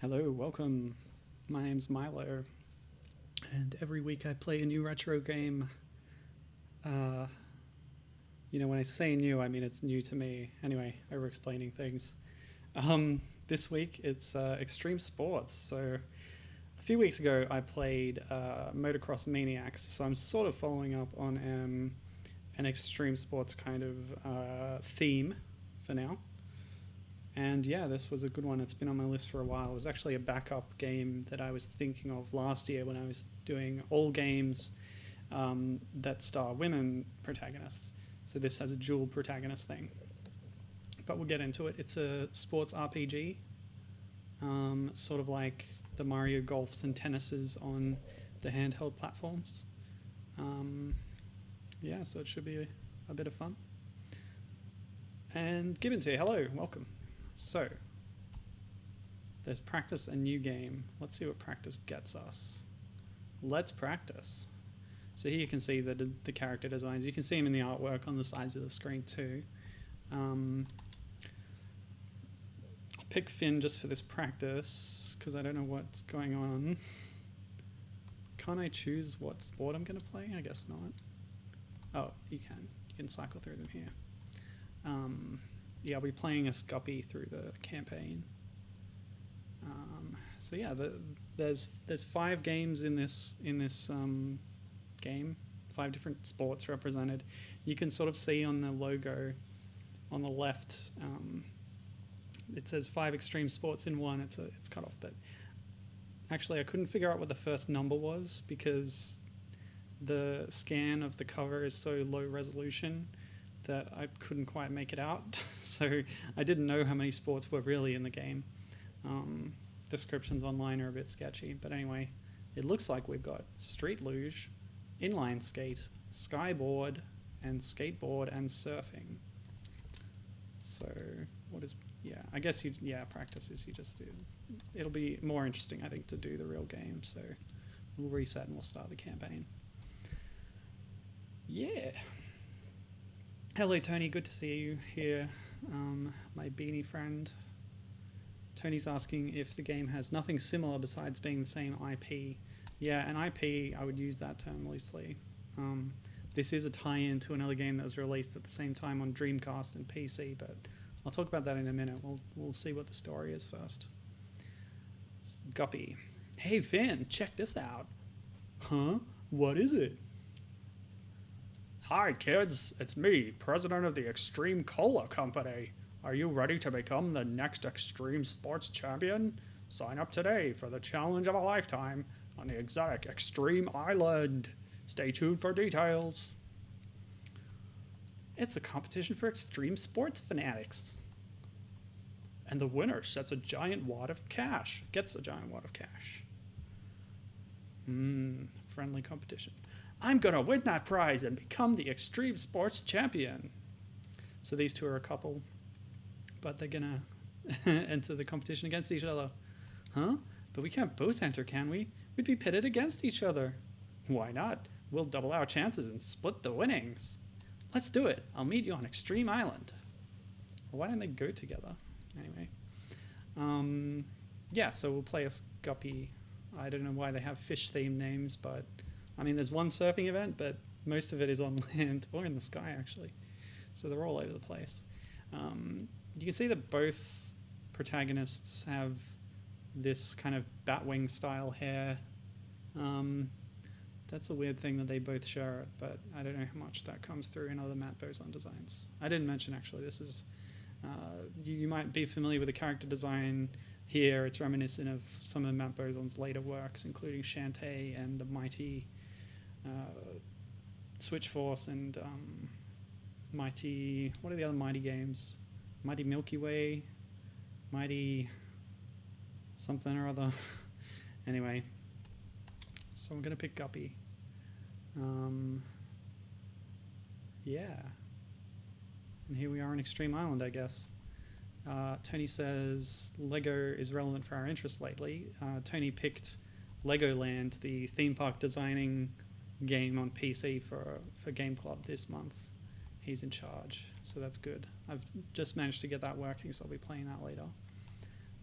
Hello, welcome. My name's Milo, and every week I play a new retro game. When I say new, I mean it's new to me. Anyway, over-explaining things. This week it's Extreme Sports. So a few weeks ago I played Motocross Maniacs, so I'm sort of following up on an Extreme Sports kind of theme for now. And yeah, this was a good one. It's been on my list for a while. It was actually a backup game that I was thinking of last year when I was doing all games that star women protagonists. So this has a dual protagonist thing. But we'll get into it. It's a sports RPG, sort of like the Mario Golfs and Tennises on the handheld platforms. So it should be a bit of fun. And Gibbons here. Hello, welcome. So, there's practice and new game. Let's see what practice gets us. Let's practice. So here you can see the character designs. You can see them in the artwork on the sides of the screen too. I'll pick Finn just for this practice because I don't know what's going on. Can't I choose what sport I'm going to play? I guess not. Oh, you can. You can cycle through them here. I'll be playing as Guppy through the campaign. There's 5 games in this game, 5 different sports represented. You can sort of see on the logo on the left, it says 5 extreme sports in one. It's cut off, but actually I couldn't figure out what the first number was because the scan of the cover is so low resolution that I couldn't quite make it out. So I didn't know how many sports were really in the game. Descriptions online are a bit sketchy, but anyway, it looks like we've got street luge, inline skate, skyboard, and skateboard and surfing. So I guess practice is you just do. It'll be more interesting, I think, to do the real game. So we'll reset and we'll start the campaign. Yeah. Hello, Tony. Good to see you here. My beanie friend. Tony's asking if the game has nothing similar besides being the same IP. Yeah, an IP, I would use that term loosely. This is a tie-in to another game that was released at the same time on Dreamcast and PC, but I'll talk about that in a minute. We'll see what the story is first. Guppy. Hey, Finn, check this out. Huh? What is it? Hi kids, it's me, president of the Extreme Cola Company. Are you ready to become the next Extreme Sports Champion? Sign up today for the challenge of a lifetime on the exotic Extreme Island. Stay tuned for details. It's a competition for extreme sports fanatics. And the winner gets a giant wad of cash. Friendly competition. I'm going to win that prize and become the Extreme Sports Champion. So these two are a couple, but they're going to enter the competition against each other. Huh? But we can't both enter, can we? We'd be pitted against each other. Why not? We'll double our chances and split the winnings. Let's do it. I'll meet you on Extreme Island. Why don't they go together? Anyway. So we'll play as Guppy. I don't know why they have fish-themed names, but I mean, there's one surfing event, but most of it is on land or in the sky, actually. So they're all over the place. You can see that both protagonists have this kind of Batwing style hair. That's a weird thing that they both share it, but I don't know how much that comes through in other Matt Bozon designs. I didn't mention, actually, this is... you might be familiar with the character design here. It's reminiscent of some of Matt Bozon's later works, including Shantae and the Mighty Switch Force and Mighty... What are the other Mighty games? Mighty Milky Way? Mighty... something or other. Anyway. So I'm going to pick Guppy. And here we are on Extreme Island, I guess. Tony says Lego is relevant for our interests lately. Tony picked Legoland, the theme park designing game on PC for Game Club this month. He's in charge, so that's good. I've just managed to get that working, so I'll be playing that later.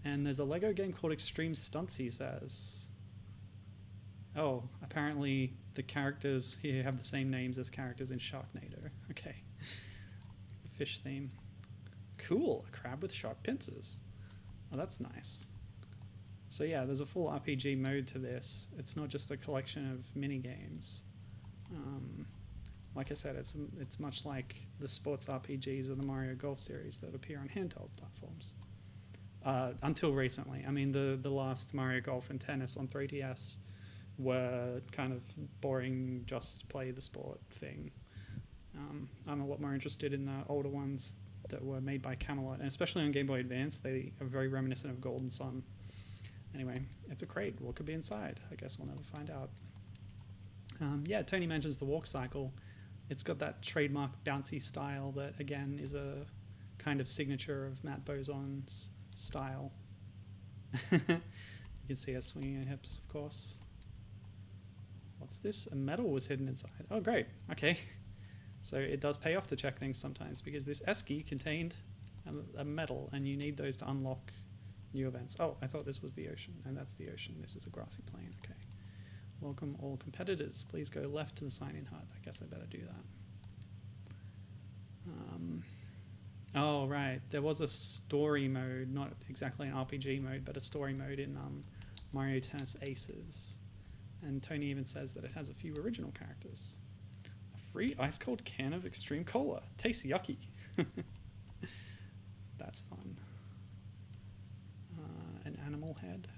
And there's a Lego game called Xtreme Stunts, he says. Oh, apparently the characters here have the same names as characters in Sharknado. Okay. Fish theme. Cool, a crab with sharp pincers. Oh, that's nice. So yeah, there's a full RPG mode to this. It's not just a collection of mini games. Like I said, it's much like the sports RPGs of the Mario Golf series that appear on handheld platforms. Until recently. I mean, the last Mario Golf and Tennis on 3DS were kind of boring, just play the sport thing. I'm a lot more interested in the older ones that were made by Camelot, and especially on Game Boy Advance, they are very reminiscent of Golden Sun. Anyway, it's a crate. What could be inside? I guess we'll never find out. Yeah, Tony mentions the walk cycle. It's got that trademark bouncy style that, again, is a kind of signature of Matt Bozon's style. You can see her swinging her hips, of course. What's this? A medal was hidden inside. Oh, great. Okay. So it does pay off to check things sometimes, because this esky contained a medal, and you need those to unlock new events. Oh, I thought this was the ocean, and that's the ocean. This is a grassy plain. Okay. Welcome all competitors. Please go left to the sign-in hut. I guess I better do that. Oh, right. There was a story mode, not exactly an RPG mode, but a story mode in Mario Tennis Aces. And Tony even says that it has a few original characters. A free ice-cold can of Xtreme Cola. Tastes yucky. That's fun. An animal head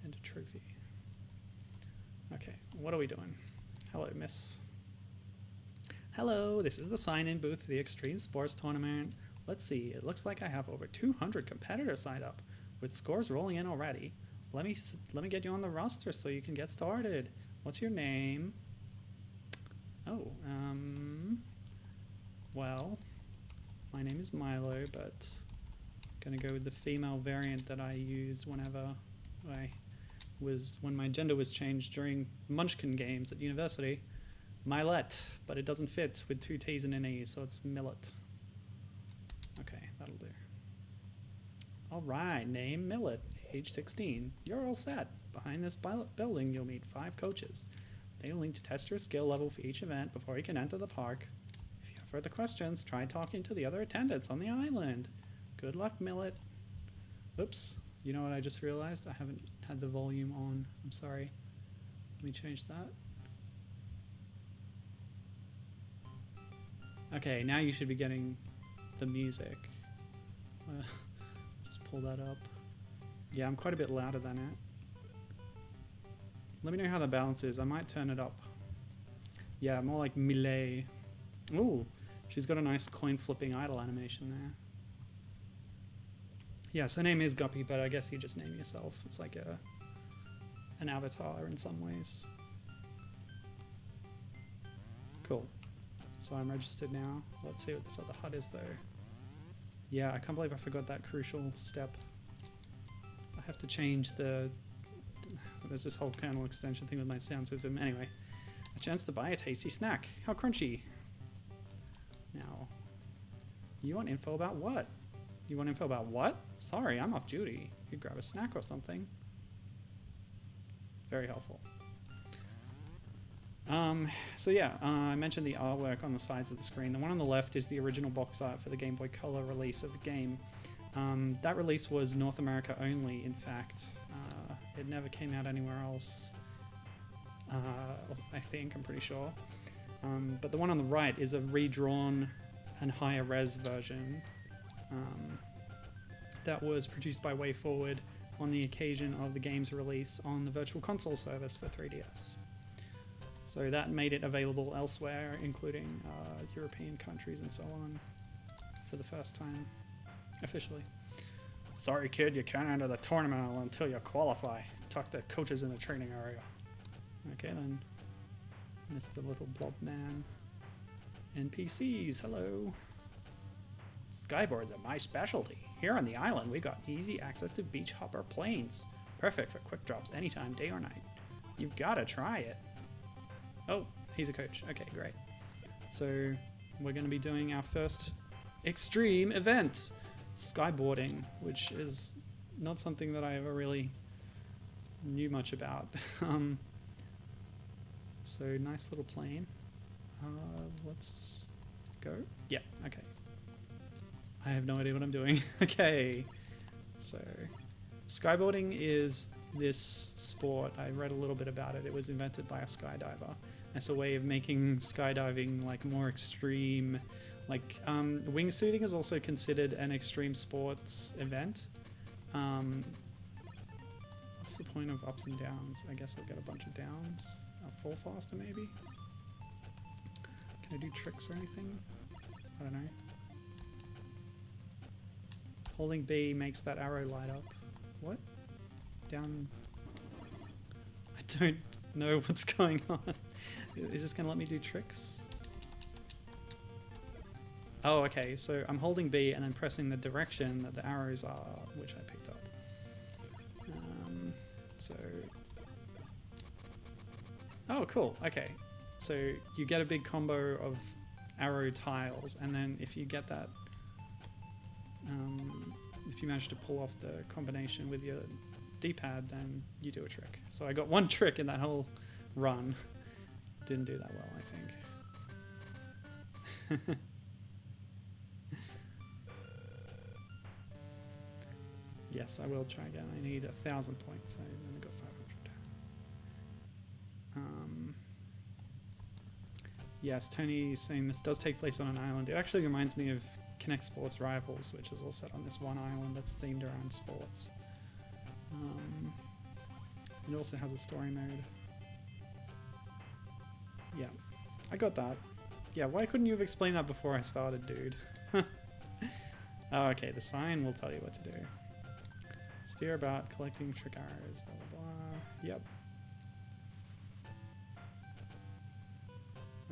and a trophy. Okay, what are we doing? Hello, miss. Hello, this is the sign-in booth for the Xtreme Sports Tournament. Let's see, it looks like I have over 200 competitors signed up, with scores rolling in already. Let me get you on the roster so you can get started. What's your name? Oh, well, my name is Milo, but I'm gonna go with the female variant that I used when my gender was changed during Munchkin games at university. Milet, but it doesn't fit with 2 T's and an E, so it's Millet. Okay, that'll do. All right, name Millet, age 16. You're all set. Behind this building, you'll meet 5 coaches. They will need to test your skill level for each event before you can enter the park. If you have further questions, try talking to the other attendants on the island. Good luck, Millet. Oops, you know what I just realized? I haven't had the volume on. I'm sorry. Let me change that. Okay, now you should be getting the music. Just pull that up. Yeah, I'm quite a bit louder than it. Let me know how the balance is. I might turn it up. Yeah, more like melee. Ooh, she's got a nice coin flipping idle animation there. Yes, her name is Guppy, but I guess you just name yourself. It's like an avatar in some ways. Cool. So I'm registered now. Let's see what this other hut is, though. Yeah, I can't believe I forgot that crucial step. I have to change the... There's this whole kernel extension thing with my sound system. Anyway, a chance to buy a tasty snack. How crunchy. Now, you want info about what? You want info about what? Sorry, I'm off duty. You could grab a snack or something. Very helpful. So yeah, I mentioned the artwork on the sides of the screen. The one on the left is the original box art for the Game Boy Color release of the game. That release was North America only, in fact. It never came out anywhere else, I think, I'm pretty sure. But the one on the right is a redrawn and higher res version that was produced by WayForward on the occasion of the game's release on the Virtual Console service for 3DS. So that made it available elsewhere, including European countries and so on, for the first time, officially. Sorry, kid, you can't enter the tournament until you qualify. Talk to coaches in the training area. Okay, then. Mr. Little Blob Man. NPCs, hello. Skyboards are my specialty. Here on the island, we got easy access to beach hopper planes. Perfect for quick drops anytime, day or night. You've got to try it. Oh, he's a coach. Okay, great. So we're going to be doing our first extreme event, Skateboarding, which is not something that I ever really knew much about. So nice little plane. Let's go. Yeah, okay. I have no idea what I'm doing. Okay. So skateboarding is this sport. I read a little bit about it. It was invented by a skydiver as a way of making skydiving like more extreme. Like wingsuiting is also considered an extreme sports event. What's the point of ups and downs? I guess I'll get a bunch of downs. I'll fall faster maybe. Can I do tricks or anything? I don't know. Holding B makes that arrow light up. What? Down. I don't know what's going on. Is this gonna let me do tricks? Oh, okay, so I'm holding B and then pressing the direction that the arrows are, which I picked up. So... Oh, cool, okay. So you get a big combo of arrow tiles, and then if you get that... if you manage to pull off the combination with your D-pad, then you do a trick. So I got one trick in that whole run. Didn't do that well, I think. Yes, I will try again. I need 1,000 points. I only got 500. Yes, Tony's saying this does take place on an island. It actually reminds me of Kinect Sports Rivals, which is all set on this one island that's themed around sports. It also has a story mode. Yeah, I got that. Yeah, why couldn't you have explained that before I started, dude? Oh, okay, the sign will tell you what to do. Steer about collecting trick arrows, blah, blah, blah. Yep.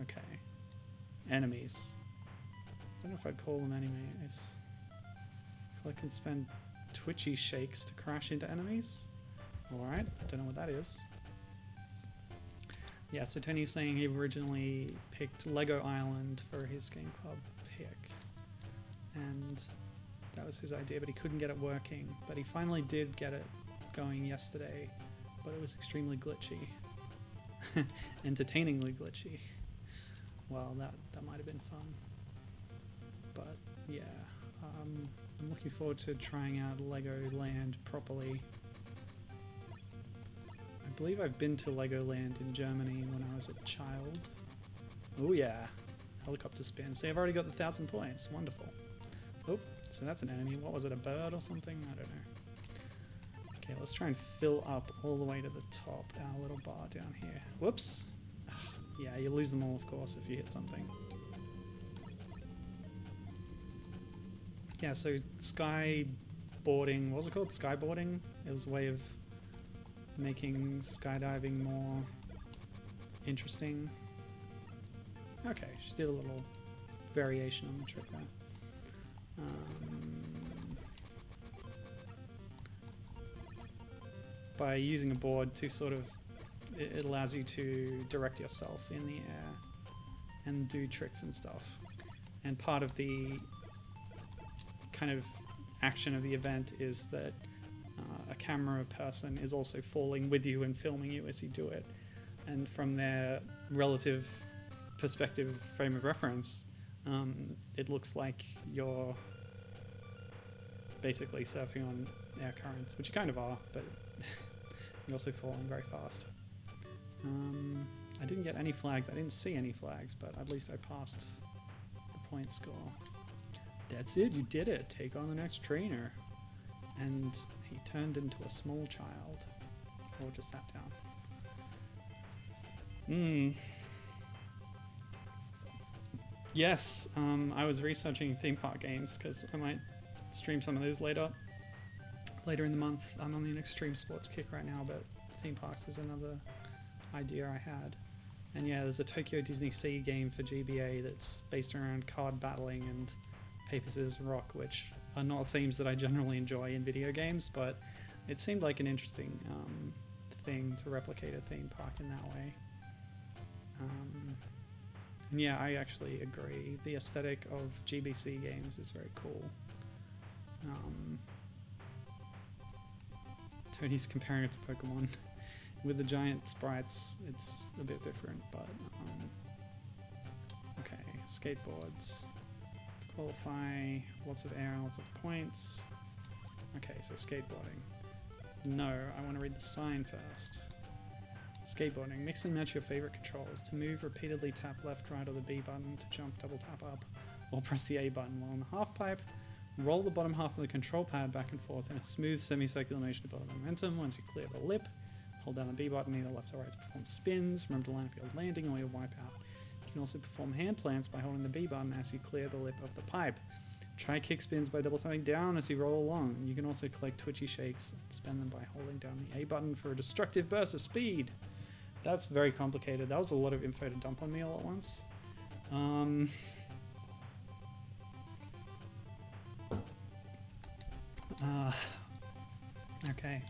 Okay. Enemies. I don't know if I'd call them enemies. Collect and spend twitchy shakes to crash into enemies. Alright, I don't know what that is. Yeah, so Tony's saying he originally picked Lego Island for his game club pick. And that was his idea, but he couldn't get it working. But he finally did get it going yesterday, but it was extremely glitchy. Entertainingly glitchy. Well, that might have been fun. But yeah, I'm looking forward to trying out Legoland properly. I believe I've been to Legoland in Germany when I was a child. Oh yeah, helicopter spin. See, I've already got the 1,000 points. Wonderful. Oh, so that's an enemy. What was it, a bird or something? I don't know. Okay, let's try and fill up all the way to the top our little bar down here. Whoops. Ugh, yeah, you lose them all, of course, if you hit something. Yeah, so skyboarding, what was it called? Skyboarding? It was a way of making skydiving more interesting. Okay, she did a little variation on the trick there. By using a board to sort of, it allows you to direct yourself in the air and do tricks and stuff. And part of the kind of action of the event is that a camera person is also falling with you and filming you as you do it. And from their relative perspective frame of reference, it looks like you're basically surfing on air currents, which you kind of are, but you're also falling very fast. I didn't get any flags. I didn't see any flags, but at least I passed the point score. That's it, you did it. Take on the next trainer. And he turned into a small child. Or just sat down. Yes, I was researching theme park games because I might stream some of those later in the month. I'm on an extreme sports kick right now, but theme parks is another idea I had. And yeah, there's a Tokyo Disney Sea game for GBA that's based around card battling and paper, scissors, rock, which are not themes that I generally enjoy in video games, but it seemed like an interesting thing to replicate a theme park in that way. And yeah, I actually agree. The aesthetic of GBC games is very cool. Tony's comparing it to Pokemon. With the giant sprites, it's a bit different, but okay, skateboards. To qualify, lots of air and lots of points. Okay, so skateboarding. No, I want to read the sign first. Skateboarding. Mix and match your favorite controls. To move, repeatedly tap left, right, or the B button. To jump, double tap up, or press the A button. While on the half pipe, roll the bottom half of the control pad back and forth in a smooth semicircular motion to build momentum. Once you clear the lip, hold down the B button either left or right to perform spins. Remember to line up your landing or your wipeout. You can also perform hand plants by holding the B button as you clear the lip of the pipe. Try kick spins by double tapping down as you roll along. You can also collect twitchy shakes and spend them by holding down the A button for a destructive burst of speed. That's very complicated. That was a lot of info to dump on me all at once. Okay.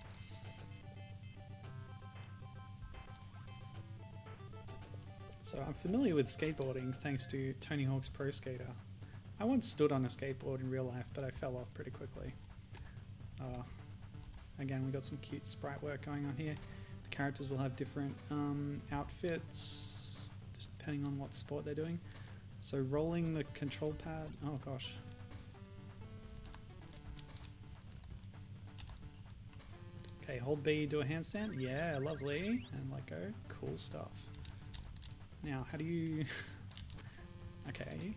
So I'm familiar with skateboarding thanks to Tony Hawk's Pro Skater. I once stood on a skateboard in real life, but I fell off pretty quickly. Again, we got some cute sprite work going on here. The characters will have different outfits, just depending on what sport they're doing. So rolling the control pad, oh gosh. Okay, hold B, do a handstand. Yeah, lovely. And let go. Cool stuff. Now, how do you... Okay.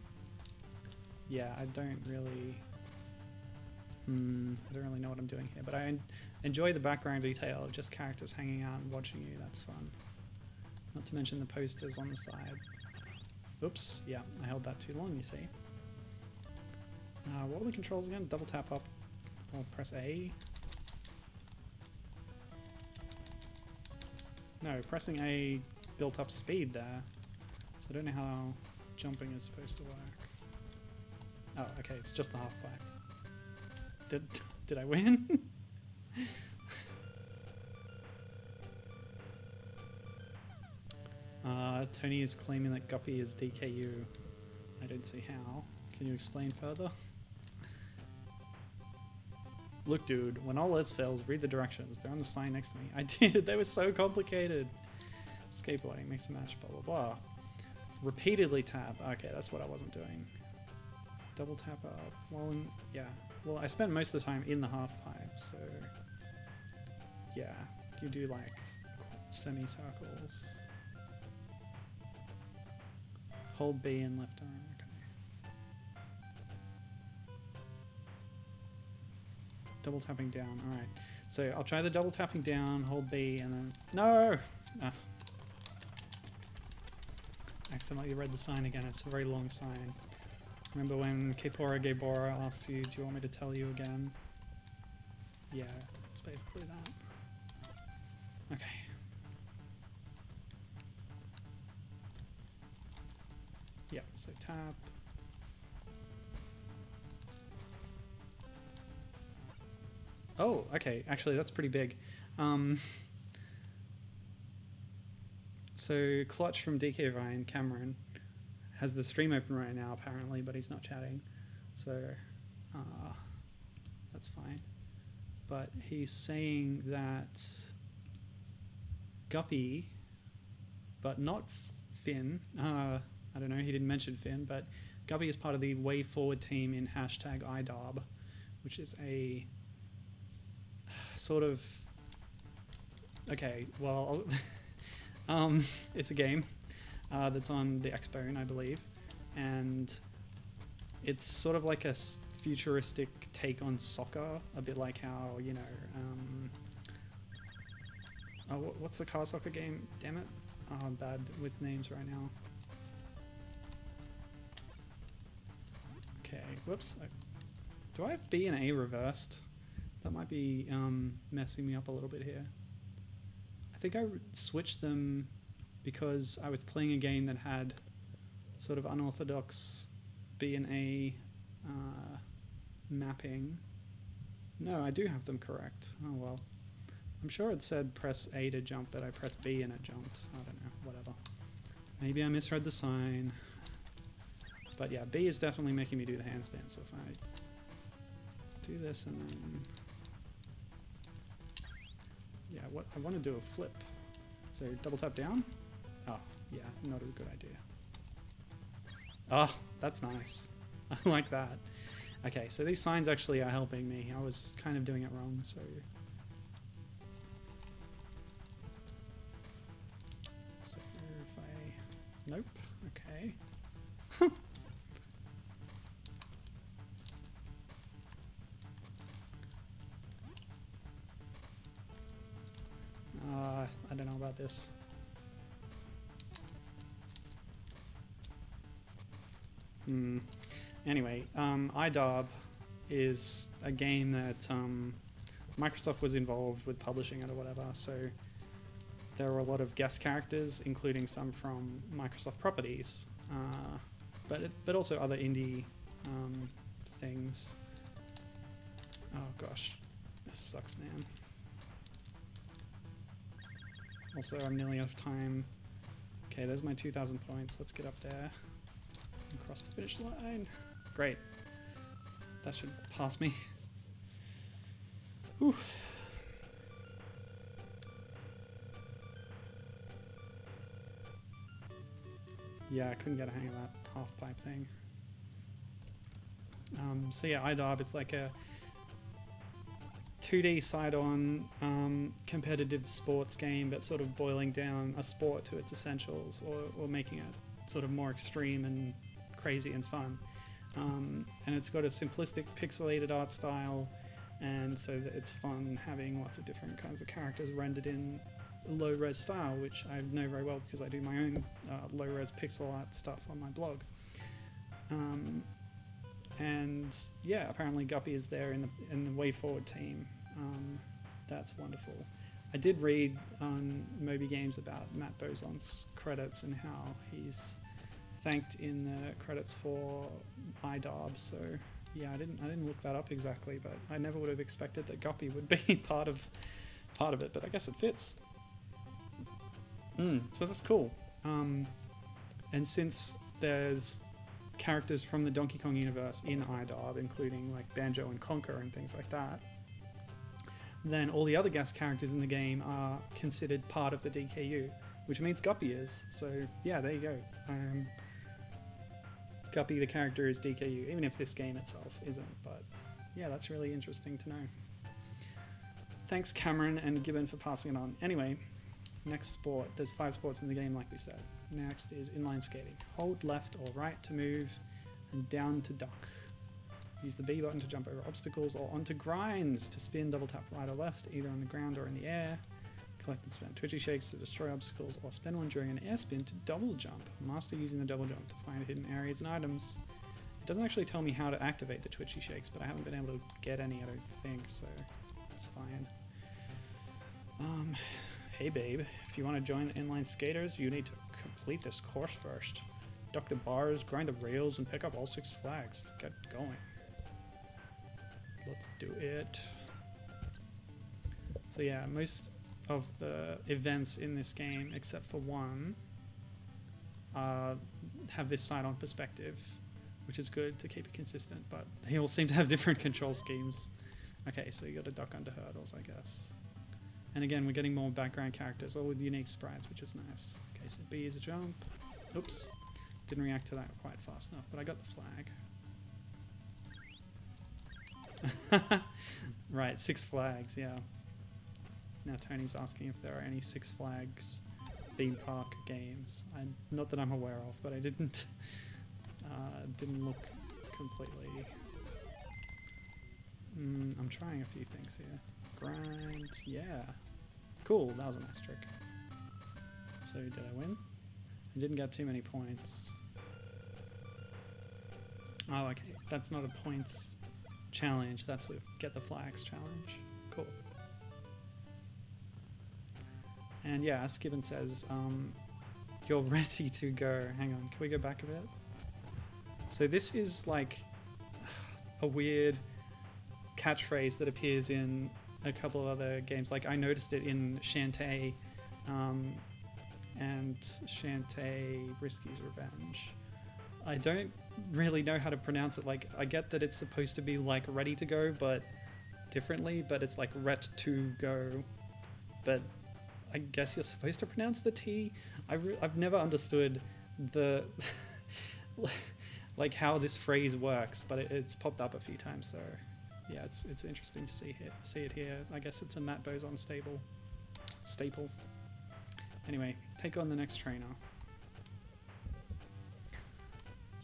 Yeah, I don't really know what I'm doing here, but I enjoy the background detail of just characters hanging out and watching you. That's fun. Not to mention the posters on the side. Oops, yeah, I held that too long, you see. What are the controls again? Double tap up or press A. No, pressing A built up speed there. So I don't know how jumping is supposed to work. Oh, okay, it's just the half pipe. Did I win? Tony is claiming that Guppy is DKU. I don't see how. Can you explain further? Look, dude, when all else fails, read the directions. They're on the sign next to me. I did. They were so complicated. Skateboarding, mix and match, blah, blah, blah. Repeatedly tap. Okay, that's what I wasn't doing. Double tap up. Well, yeah. Well, I spent most of the time in the half pipe, so yeah. You do like semicircles. Hold B and left arm. Okay. Double tapping down. All right. So I'll try the double tapping down. Hold B and then no. Accidentally read the sign again. It's a very long sign. Remember when Kepora Gebora asked you, do you want me to tell you again? Yeah, it's basically that. Okay. Yep, so tap. Oh, okay, actually that's pretty big. So Clutch from DK Ryan, Cameron, has the stream open right now apparently, but he's not chatting, so that's fine. But he's saying that Guppy, but not Finn, I don't know, he didn't mention Finn, but Guppy is part of the WayForward team in #IDOB, which is a sort of, okay, well, it's a game that's on the Xbone, I believe, and it's sort of like a futuristic take on soccer, a bit like how, you know, what's the car soccer game? Damn it. Oh, I'm bad with names right now. Okay, whoops. Do I have B and A reversed? That might be messing me up a little bit here. I think I switched them because I was playing a game that had sort of unorthodox B and A mapping. No, I do have them correct. Oh well. I'm sure it said press A to jump, but I pressed B and it jumped. I don't know, whatever. Maybe I misread the sign. But yeah, B is definitely making me do the handstand, so if I do this and then... yeah, what I want to do a flip. So double tap down. Oh, yeah, not a good idea. Oh, that's nice. I like that. Okay, so these signs actually are helping me. I was kind of doing it wrong, so... So if I... Nope. Okay. I don't know about this. Anyway, iDob is a game that Microsoft was involved with publishing it or whatever, so there were a lot of guest characters, including some from Microsoft properties, but also other indie things. Oh gosh, this sucks, man. Also, I'm nearly out of time. Okay, there's my 2,000 points. Let's get up there and cross the finish line. Great. That should pass me. Whew. Yeah, I couldn't get a hang of that half pipe thing. So yeah, iDob, it's like a 2D side-on competitive sports game, but sort of boiling down a sport to its essentials, or making it sort of more extreme and crazy and fun. And it's got a simplistic pixelated art style, and so that it's fun having lots of different kinds of characters rendered in low-res style, which I know very well because I do my own low-res pixel art stuff on my blog. And yeah, apparently Guppy is there in the WayForward team. That's wonderful. I did read on Moby Games about Matt Bozon's credits and how he's thanked in the credits for iDob. So yeah, I didn't look that up exactly, but I never would have expected that Guppy would be part of it. But I guess it fits. So that's cool. And since there's characters from the Donkey Kong universe in iDob, including like Banjo and Conker and things like that, then all the other guest characters in the game are considered part of the DKU, which means Guppy is. So yeah, there you go. Guppy the character is DKU, even if this game itself isn't. But yeah, that's really interesting to know. Thanks Cameron and Gibbon for passing it on. Anyway, next sport. There's 5 sports in the game, like we said. Next is inline skating. Hold left or right to move, and down to duck. Use the B button to jump over obstacles or onto grinds to spin, double tap right or left, either on the ground or in the air. Collect and spin twitchy shakes to destroy obstacles, or spin one during an air spin to double jump. Master using the double jump to find hidden areas and items. It doesn't actually tell me how to activate the twitchy shakes, but I haven't been able to get any, I don't think, so that's fine. Hey babe, if you want to join the inline skaters, you need to complete this course first. Duck the bars, grind the rails, and pick up all 6 flags. Get going. Let's do it. So yeah, most of the events in this game, except for one, have this side-on perspective, which is good to keep it consistent, but they all seem to have different control schemes. Okay, so you got to duck under hurdles, I guess. And again, we're getting more background characters, all with unique sprites, which is nice. Okay, so B is a jump. Oops. Didn't react to that quite fast enough, but I got the flag. Right, 6 flags, yeah. Now Tony's asking if there are any 6 Flags theme park games. Not that I'm aware of, but I didn't look completely. I'm trying a few things here. Grind, yeah. Cool, that was a nice trick. So did I win? I didn't get too many points. Oh, okay. That's not a points challenge. That's a get the flags challenge. Cool. And yeah, as Gibbon says, you're ready to go. Hang on, can we go back a bit? So this is like a weird catchphrase that appears in a couple of other games. Like I noticed it in Shantae and Shantae Risky's Revenge. I don't really know how to pronounce it. Like I get that it's supposed to be like ready to go, but differently, but it's like ret to go. but I guess you're supposed to pronounce the T. I've never understood the like how this phrase works, but it's popped up a few times, so yeah, it's interesting to see it here. I guess it's a Matt Bozon staple. Anyway, take on the next trainer.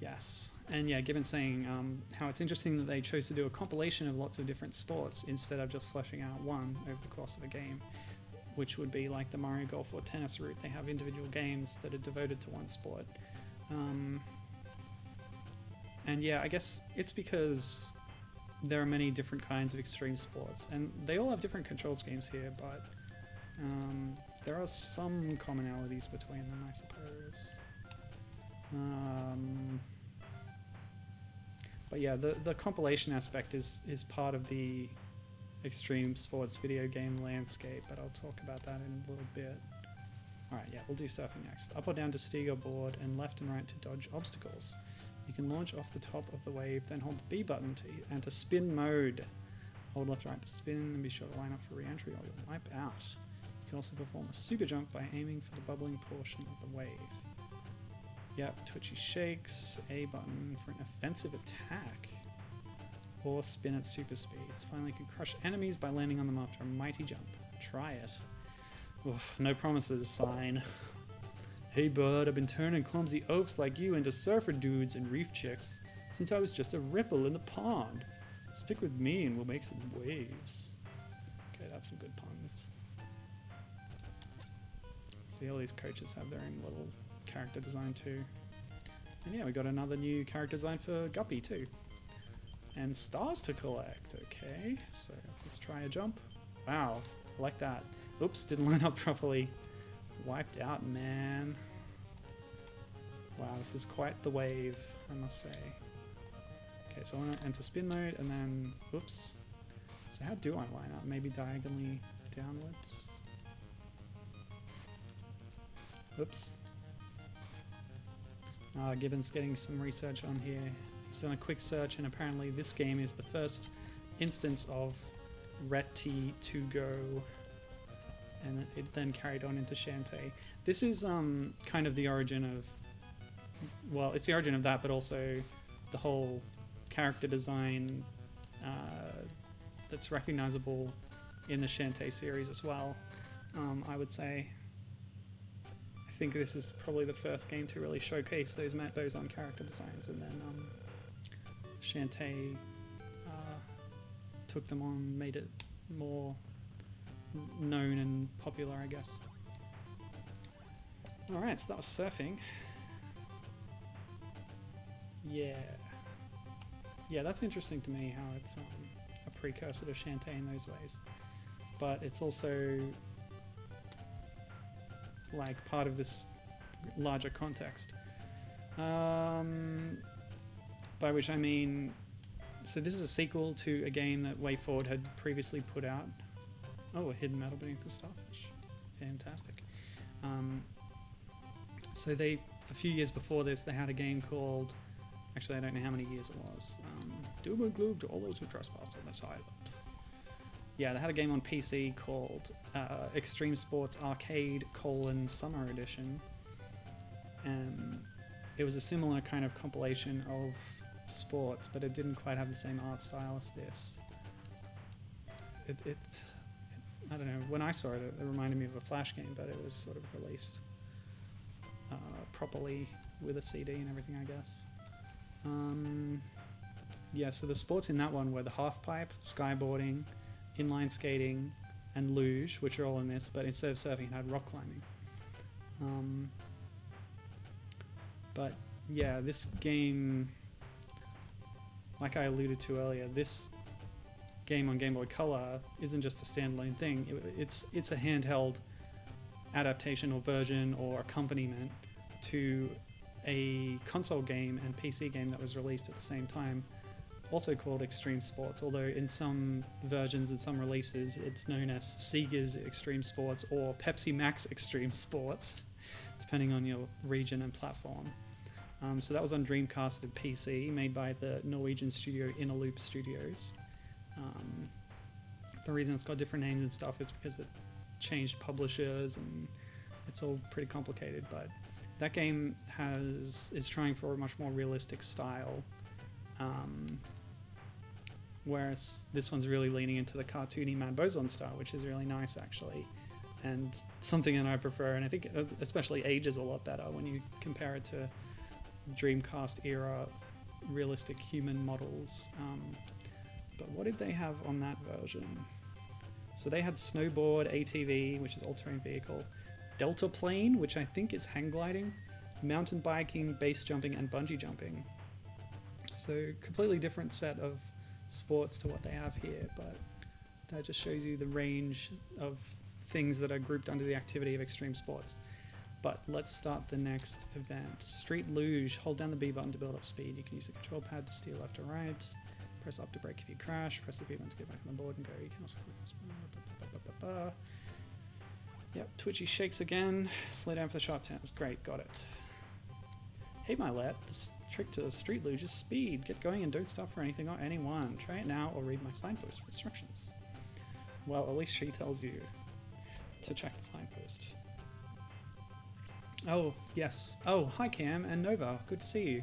Yes, and yeah, Gibbon's saying how it's interesting that they chose to do a compilation of lots of different sports instead of just fleshing out one over the course of a game, which would be like the Mario Golf or tennis route. They have individual games that are devoted to one sport. And yeah, I guess it's because there are many different kinds of extreme sports, and they all have different control schemes here, but there are some commonalities between them, I suppose. But yeah, the compilation aspect is part of the extreme sports video game landscape, but I'll talk about that in a little bit. Alright, yeah, we'll do surfing next. Up or down to steer your board, and left and right to dodge obstacles. You can launch off the top of the wave, then hold the B button to enter spin mode. Hold left and right to spin, and be sure to line up for re-entry or you'll wipe out. You can also perform a super jump by aiming for the bubbling portion of the wave. Yep, twitchy shakes, A button for an offensive attack. Or spin at super speeds. Finally, you can crush enemies by landing on them after a mighty jump. Try it. Oof, no promises, sign. Hey bud, I've been turning clumsy oafs like you into surfer dudes and reef chicks since I was just a ripple in the pond. Stick with me and we'll make some waves. Okay, that's some good puns. See, all these coaches have their own little character design too. And yeah, we got another new character design for Guppy too. And stars to collect. Okay, so let's try a jump. Wow, I like that. Oops, didn't line up properly. Wiped out, man. Wow, this is quite the wave, I must say. Okay, so I want to enter spin mode and then, oops. So how do I line up? Maybe diagonally downwards? Oops. Gibbon's getting some research on here. He's done a quick search, and apparently this game is the first instance of Reti to go, and it then carried on into Shantae. This is kind of the origin of, well, it's the origin of that, but also the whole character design that's recognizable in the Shantae series as well, I would say. I think this is probably the first game to really showcase those Matt Bozon character designs, and then Shantae took them on, made it more known and popular, I guess. Alright, so that was surfing. Yeah, that's interesting to me how it's a precursor to Shantae in those ways, but it's also like part of this larger context. By which I mean, so this is a sequel to a game that WayForward had previously put out. Oh, a hidden metal beneath the starfish. Fantastic. So a few years before this, they had a game called, actually I don't know how many years it was, Doom and Gloom to all those who trespass on this island. Yeah, they had a game on PC called Xtreme Sports Arcade: Summer Edition. It was a similar kind of compilation of sports, but it didn't quite have the same art style as this. I don't know, when I saw it, it reminded me of a Flash game, but it was sort of released properly with a CD and everything, I guess. Yeah, so the sports in that one were the halfpipe, skywboarding, inline skating, and luge, which are all in this, but instead of surfing it had rock climbing. But yeah, this game, like I alluded to earlier, this game on Game Boy Color isn't just a standalone thing. It's a handheld adaptation or version or accompaniment to a console game and PC game that was released at the same time, also called Xtreme Sports, although in some versions and some releases it's known as Sega's Xtreme Sports or Pepsi Max Xtreme Sports, depending on your region and platform. So that was on Dreamcast and PC, made by the Norwegian studio Innerloop Studios. The reason it's got different names and stuff is because it changed publishers, and it's all pretty complicated. But that game is trying for a much more realistic style, whereas this one's really leaning into the cartoony Matt Bozon style, which is really nice actually, and something that I prefer, and I think especially ages a lot better when you compare it to Dreamcast era realistic human models. But what did they have on that version? So they had snowboard, ATV, which is all-terrain vehicle, delta plane, which I think is hang gliding, mountain biking, base jumping, and bungee jumping. So completely different set of sports to what they have here, but that just shows you the range of things that are grouped under the activity of extreme sports. But let's start the next event. Street luge. Hold down the B button to build up speed. You can use the control pad to steer left or right. Press up to brake if you crash. Press the B button to get back on the board and go. You can also... Yep, Twitchy shakes again. Slow down for the sharp turns. Great, got it. Hey Milet, the trick to the street luge is speed. Get going and don't stop for anything or anyone. Try it now or read my signpost for instructions. Well, at least she tells you to check the signpost. Oh, yes. Oh, hi Cam and Nova. Good to see you.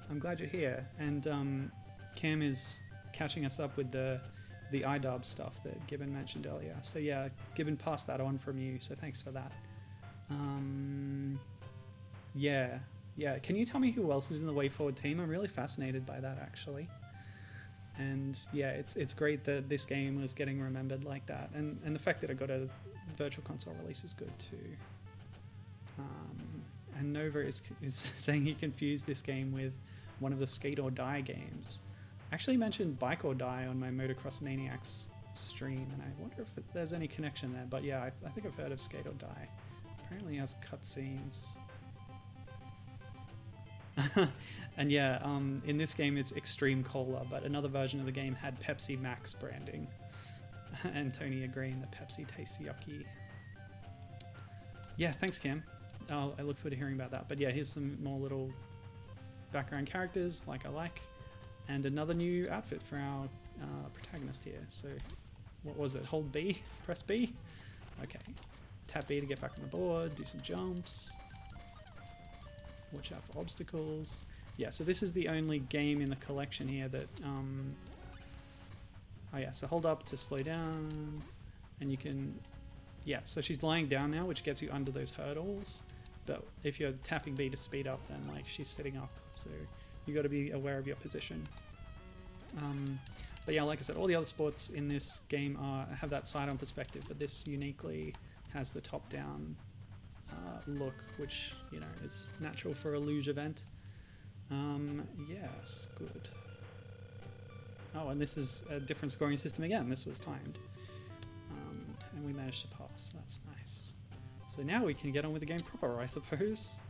I'm glad you're here. And Cam is catching us up with the iDub stuff that Gibbon mentioned earlier. So yeah, Gibbon passed that on from you, so thanks for that. Yeah. Can you tell me who else is in the WayForward team? I'm really fascinated by that, actually. And yeah, it's great that this game was getting remembered like that. And the fact that it got a virtual console release is good too. And Nova is saying he confused this game with one of the Skate or Die games. I actually mentioned Bike or Die on my Motocross Maniacs stream, and I wonder if there's any connection there. But yeah, I think I've heard of Skate or Die. Apparently it has cutscenes. And yeah, in this game it's Extreme Cola, but another version of the game had Pepsi Max branding. And Tony agreeing that Pepsi tastes yucky. Yeah, thanks Cam. I look forward to hearing about that. But yeah, here's some more little background characters like I like. And another new outfit for our protagonist here. So what was it? Hold B? Press B? Okay. Tap B to get back on the board, do some jumps. Watch out for obstacles. Yeah, so this is the only game in the collection here that... Oh yeah, so hold up to slow down. And you can... Yeah, so she's lying down now, which gets you under those hurdles. But if you're tapping B to speed up, then like she's sitting up. So you got to be aware of your position. But yeah, like I said, all the other sports in this game have that side-on perspective, but this uniquely has the top-down look, which, you know, is natural for a luge event. Yes, good. Oh, and this is a different scoring system again. This was timed. And we managed to pass. That's nice. So now we can get on with the game proper, I suppose.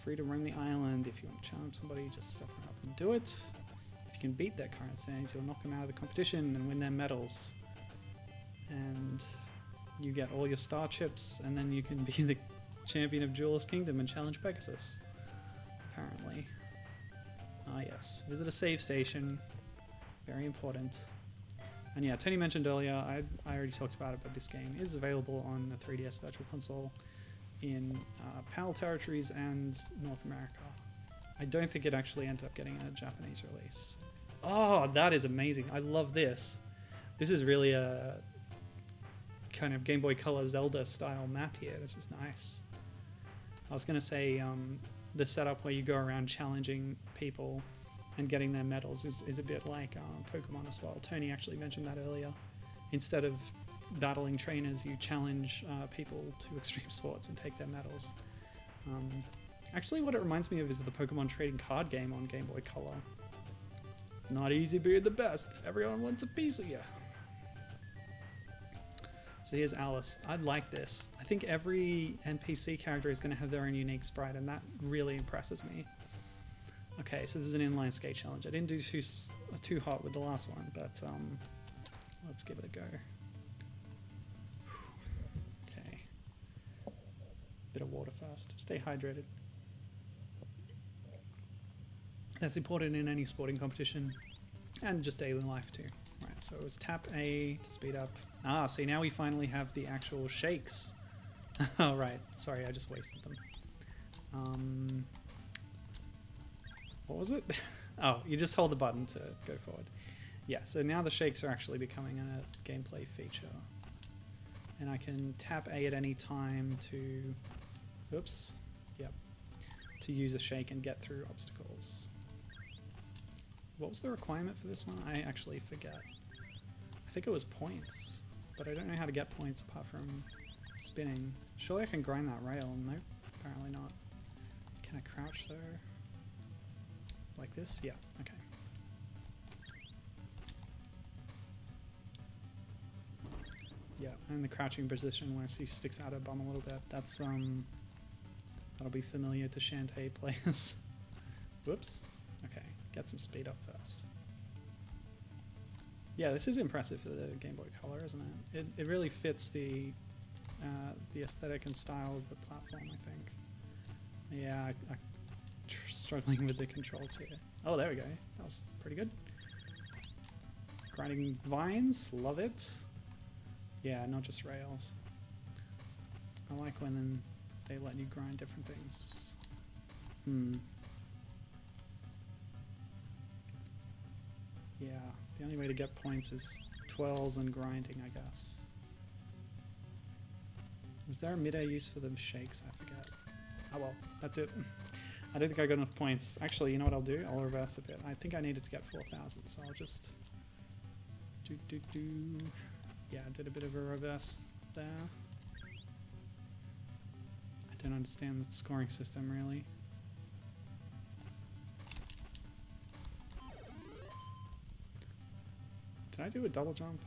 Free to roam the island. If you want to challenge somebody, just step right up and do it. If you can beat their current standings, you'll knock them out of the competition and win their medals. And you get all your star chips, and then you can be the champion of Jewel's Kingdom and challenge Pegasus. Apparently. Ah yes. Visit a save station. Very important. And yeah, Tony mentioned earlier, I already talked about it, but this game is available on the 3DS Virtual Console in PAL territories and North America. I don't think it actually ended up getting a Japanese release. Oh, that is amazing. I love this. This is really a kind of Game Boy Color Zelda style map here. This is nice. I was going to say the setup where you go around challenging people and getting their medals is a bit like Pokemon as well. Tony actually mentioned that earlier. Instead of battling trainers, you challenge people to extreme sports and take their medals. Actually, what it reminds me of is the Pokemon trading card game on Game Boy Color. It's not easy being the best. Everyone wants a piece of you. So here's Alice. I like this. I think every NPC character is going to have their own unique sprite, and that really impresses me. Okay, so this is an inline skate challenge. I didn't do too hot with the last one, but let's give it a go. Okay. Bit of water first. Stay hydrated. That's important in any sporting competition, and just daily life too. Right, so it was tap A to speed up, Ah, see, now we finally have the actual shakes. Oh, right. Sorry, I just wasted them. What was it? Oh, you just hold the button to go forward. Yeah, so now the shakes are actually becoming a gameplay feature. And I can tap A at any time to... Oops. Yep. To use a shake and get through obstacles. What was the requirement for this one? I actually forget. I think it was points. But I don't know how to get points apart from spinning. Surely I can grind that rail. Nope, apparently not. Can I crouch though? Like this? Yeah, okay. Yeah, and the crouching position where she sticks out her bum a little bit. That's, that'll be familiar to Shantae players. Whoops. Okay, get some speed up first. Yeah, this is impressive for the Game Boy Color, isn't it? It really fits the aesthetic and style of the platform, I think. Yeah, I'm struggling with the controls here. Oh, there we go. That was pretty good. Grinding vines, love it. Yeah, not just rails. I like when they let you grind different things. Yeah, the only way to get points is twirls and grinding, I guess. Was there a mid-air use for the shakes? I forget. Oh well, that's it. I don't think I got enough points. Actually, you know what I'll do? I'll reverse a bit. I think I needed to get 4,000, so I'll just... Yeah, I did a bit of a reverse there. I don't understand the scoring system, really. Did I do a double jump?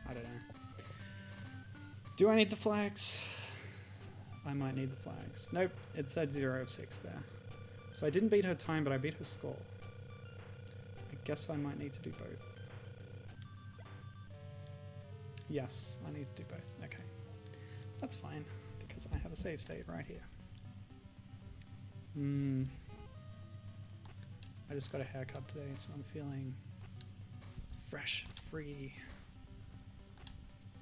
I don't know. Do I need the flags? I might need the flags. Nope, it said 0 of 6 there. So I didn't beat her time, but I beat her score. I guess I might need to do both. Yes, I need to do both. Okay. That's fine, because I have a save state right here. I just got a haircut today, so I'm feeling fresh, free.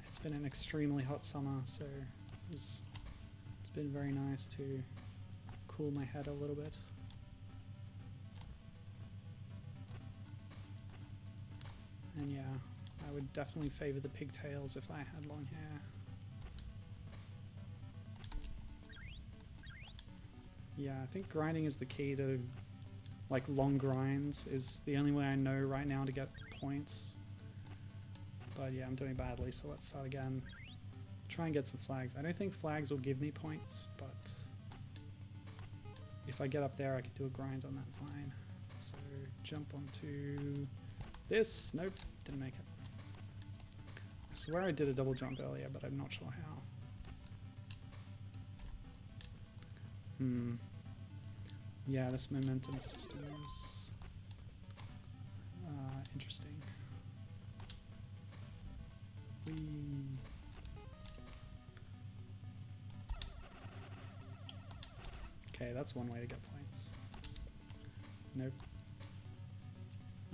It's been an extremely hot summer, so it's been very nice to cool my head a little bit. And yeah, I would definitely favor the pigtails if I had long hair. Yeah, I think grinding is the key to, like, long grinds is the only way I know right now to get points. But yeah, I'm doing badly, so let's start again. Try and get some flags. I don't think flags will give me points, but if I get up there, I can do a grind on that fine. So jump onto this. Nope, didn't make it. I swear I did a double jump earlier, but I'm not sure how. Yeah, this momentum system is interesting. Okay, that's one way to get points. Nope.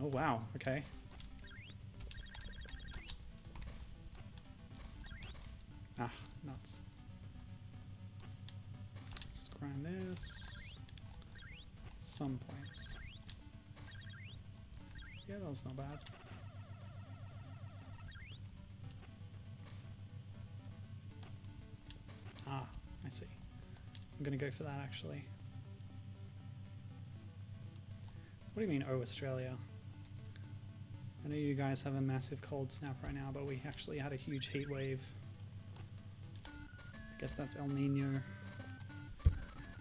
Oh wow, okay. Ah, nuts. Just grind this. Some points. Yeah, that was not bad. Ah, I see. I'm gonna go for that actually. What do you mean, oh, Australia? I know you guys have a massive cold snap right now, but we actually had a huge heat wave. I guess that's El Nino.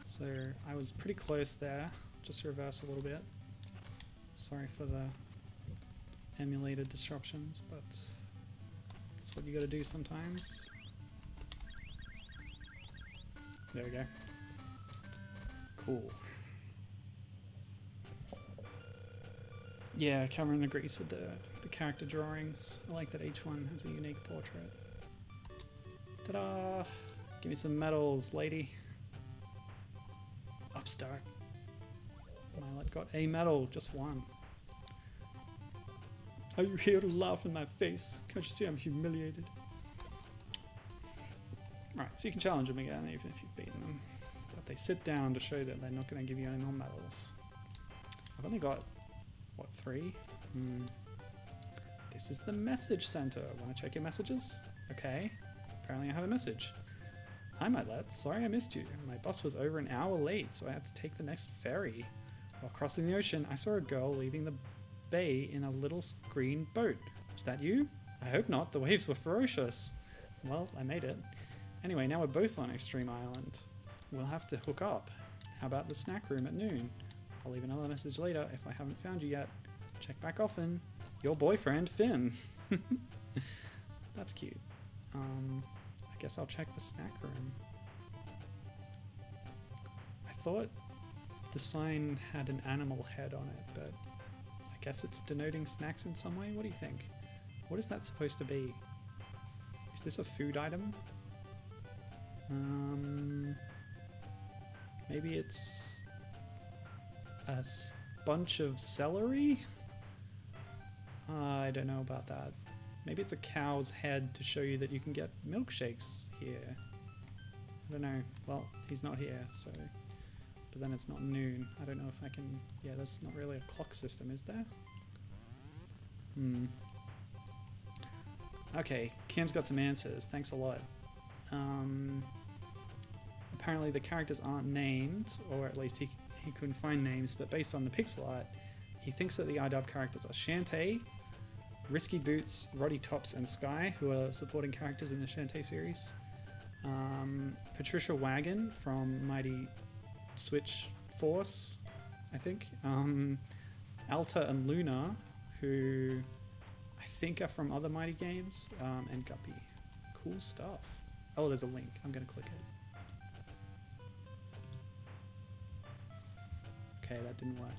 So I was pretty close there. Just reverse a little bit. Sorry for the emulated disruptions, but that's what you gotta do sometimes. There we go. Cool. Yeah, Cameron agrees with the character drawings. I like that each one has a unique portrait. Ta-da! Give me some medals, lady. Upstart. Milet got a medal, just one. Are you here to laugh in my face? Can't you see I'm humiliated? Right, so you can challenge them again even if you've beaten them. But they sit down to show that they're not going to give you any more medals. I've only got, what, 3? This is the message center. Want to check your messages? Okay. Apparently I have a message. Hi, my lads. Sorry I missed you. My bus was over an hour late, so I had to take the next ferry. While crossing the ocean, I saw a girl leaving the bay in a little green boat. Was that you? I hope not. The waves were ferocious. Well, I made it. Anyway, now we're both on Xtreme Island. We'll have to hook up. How about the snack room at noon? I'll leave another message later if I haven't found you yet. Check back often. Your boyfriend, Finn. That's cute. I guess I'll check the snack room. I thought the sign had an animal head on it, but I guess it's denoting snacks in some way. What do you think? What is that supposed to be? Is this a food item? Maybe it's a bunch of celery? I don't know about that. Maybe it's a cow's head to show you that you can get milkshakes here. I don't know. Well, he's not here, so... But then it's not noon. I don't know if I can... Yeah, there's not really a clock system, is there? Okay, Kim's got some answers. Thanks a lot. Apparently the characters aren't named, or at least he couldn't find names, but based on the pixel art, he thinks that the iDub characters are Shantae, Risky Boots, Roddy Tops, and Sky, who are supporting characters in the Shantae series. Patricia Wagon from Mighty Switch Force, I think. Alta and Luna, who I think are from other Mighty games, and Guppy. Cool stuff. Oh, there's a link. I'm going to click it. Okay, that didn't work.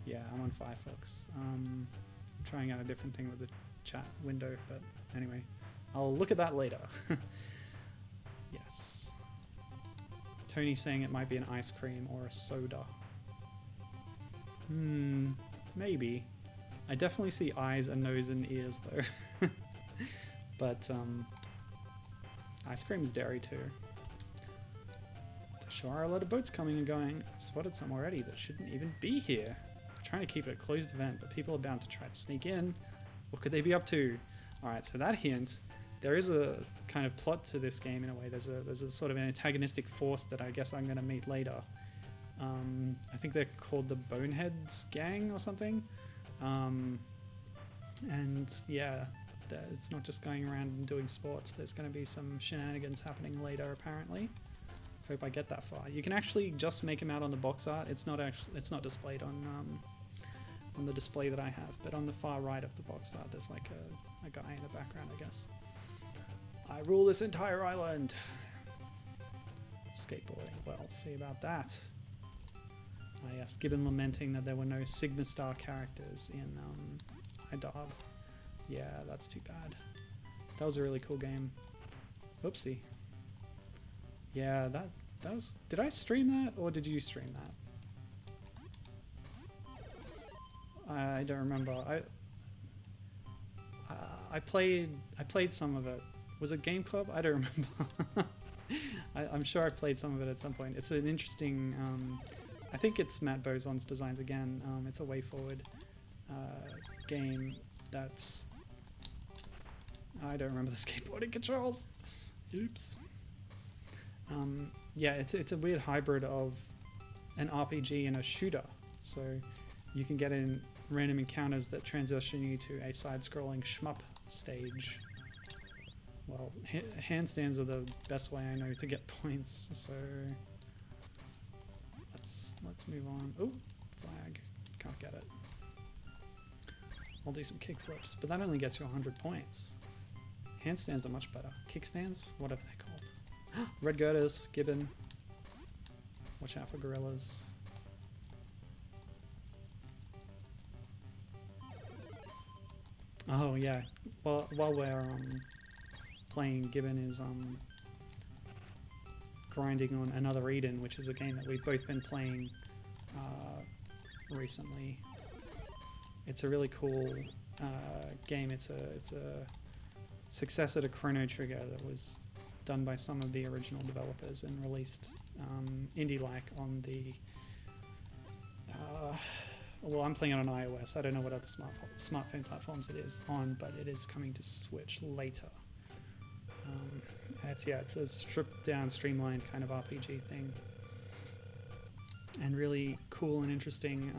Yeah, I'm on Firefox. I'm trying out a different thing with the chat window, but anyway, I'll look at that later. Yes. Tony's saying it might be an ice cream or a soda. Maybe. I definitely see eyes and nose and ears though. But ice cream is dairy too. There sure are a lot of boats coming and going. I've spotted some already that shouldn't even be here. I'm trying to keep it a closed event, but people are bound to try to sneak in. What could they be up to? Alright, so that hint, there is a kind of plot to this game in a way. There's a sort of an antagonistic force that I guess I'm going to meet later. I think they're called the Boneheads gang or something. And yeah, it's not just going around and doing sports. There's going to be some shenanigans happening later apparently. Hope I get that far. You can actually just make them out on the box art. It's not displayed on the display that I have, but on the far right of the box art there's like a guy in the background, I guess. I rule this entire island. Skateboarding. Well, see about that. Yes, Gibbon lamenting that there were no Sigma Star characters in iDub. Yeah, that's too bad. That was a really cool game. Oopsie. Yeah, that was... Did I stream that, or did you stream that? I don't remember. I played some of it. Was it Game Club? I don't remember. I'm sure I've played some of it at some point. It's an interesting... I think it's Matt Bozon's designs again. It's a WayForward game that's... I don't remember the skateboarding controls. Oops. Yeah, it's a weird hybrid of an RPG and a shooter. So you can get in random encounters that transition you to a side-scrolling shmup stage. Well, handstands are the best way I know to get points, so let's move on. Oh, flag. Can't get it. I'll do some kickflips, but that only gets you 100 points. Handstands are much better. Kickstands? What are they called? Red girders, Gibbon. Watch out for gorillas. Oh yeah. Well, while we're playing, Gibbon is grinding on Another Eden, which is a game that we've both been playing recently. It's a really cool game. It's a successor to Chrono Trigger that was done by some of the original developers and released indie-like on the... well, I'm playing it on iOS. I don't know what other smartphone platforms it is on, but it is coming to Switch later. It's a stripped-down, streamlined kind of RPG thing. And really cool and interesting,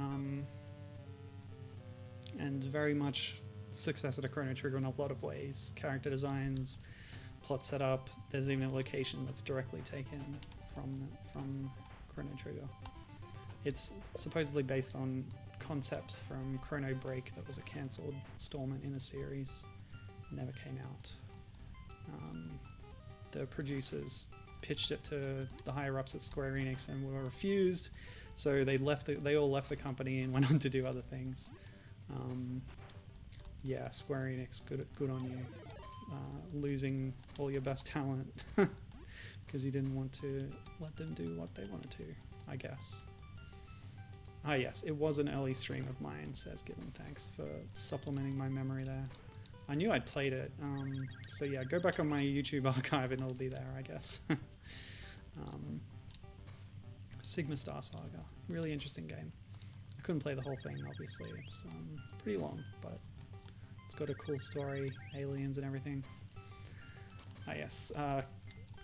and very much successor to Chrono Trigger in a lot of ways. Character designs, plot setup. There's even a location that's directly taken from Chrono Trigger. It's supposedly based on concepts from Chrono Break that was a cancelled installment in the series. Never came out. The producers pitched it to the higher ups at Square Enix and were refused, so they all left the company and went on to do other things. Yeah, Square Enix, good on you, losing all your best talent because you didn't want to let them do what they wanted to, I guess. Ah yes, it was an early stream of mine, says Given. Thanks for supplementing my memory there. I knew I'd played it, so yeah, go back on my YouTube archive and it'll be there, I guess. Sigma Star Saga, really interesting game. I couldn't play the whole thing, obviously. It's pretty long, but it's got a cool story, aliens and everything. Ah yes,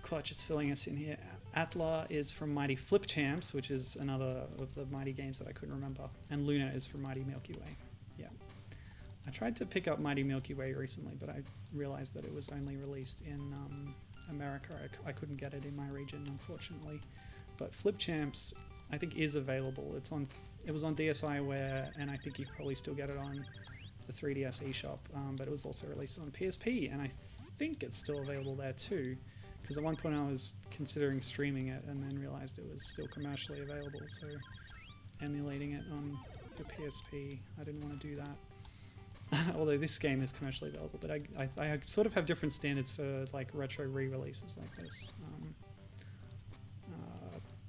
Clutch is filling us in here. Atla is from Mighty Flip Champs, which is another of the Mighty games that I couldn't remember. And Luna is from Mighty Milky Way. Yeah. I tried to pick up Mighty Milky Way recently, but I realized that it was only released in America. I couldn't get it in my region, unfortunately. But Flip Champs, I think, is available. It was on DSiWare, and I think you can probably still get it on the 3DS eShop. But it was also released on PSP, and I think it's still available there too. Because at one point I was considering streaming it, and then realized it was still commercially available. So emulating it on the PSP, I didn't want to do that. Although this game is commercially available, but I sort of have different standards for like retro re-releases like this,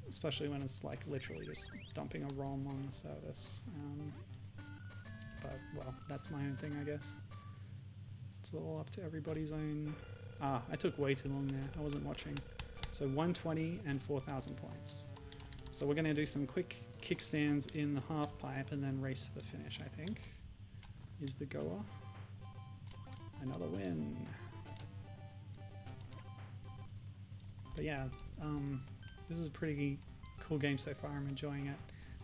especially when it's like literally just dumping a ROM on the service. But well, that's my own thing, I guess. It's all up to everybody's own. I took way too long there. I wasn't watching. So 120 and 4,000 points. So we're going to do some quick kickstands in the half pipe and then race to the finish, I think. Is the goer. Another win. But yeah, this is a pretty cool game so far. I'm enjoying it.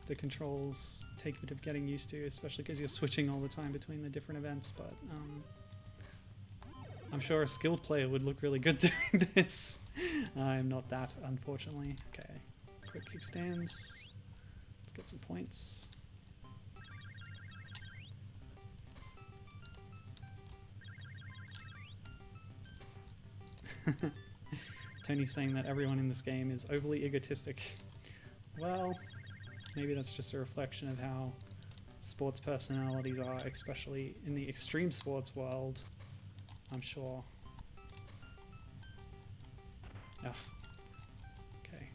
The controls take a bit of getting used to, especially because you're switching all the time between the different events, but I'm sure a skilled player would look really good doing this. I'm not that, unfortunately. Okay, quick kickstands. Let's get some points. Tony's saying that everyone in this game is overly egotistic. Well, maybe that's just a reflection of how sports personalities are, especially in the extreme sports world, I'm sure. Ugh. Okay.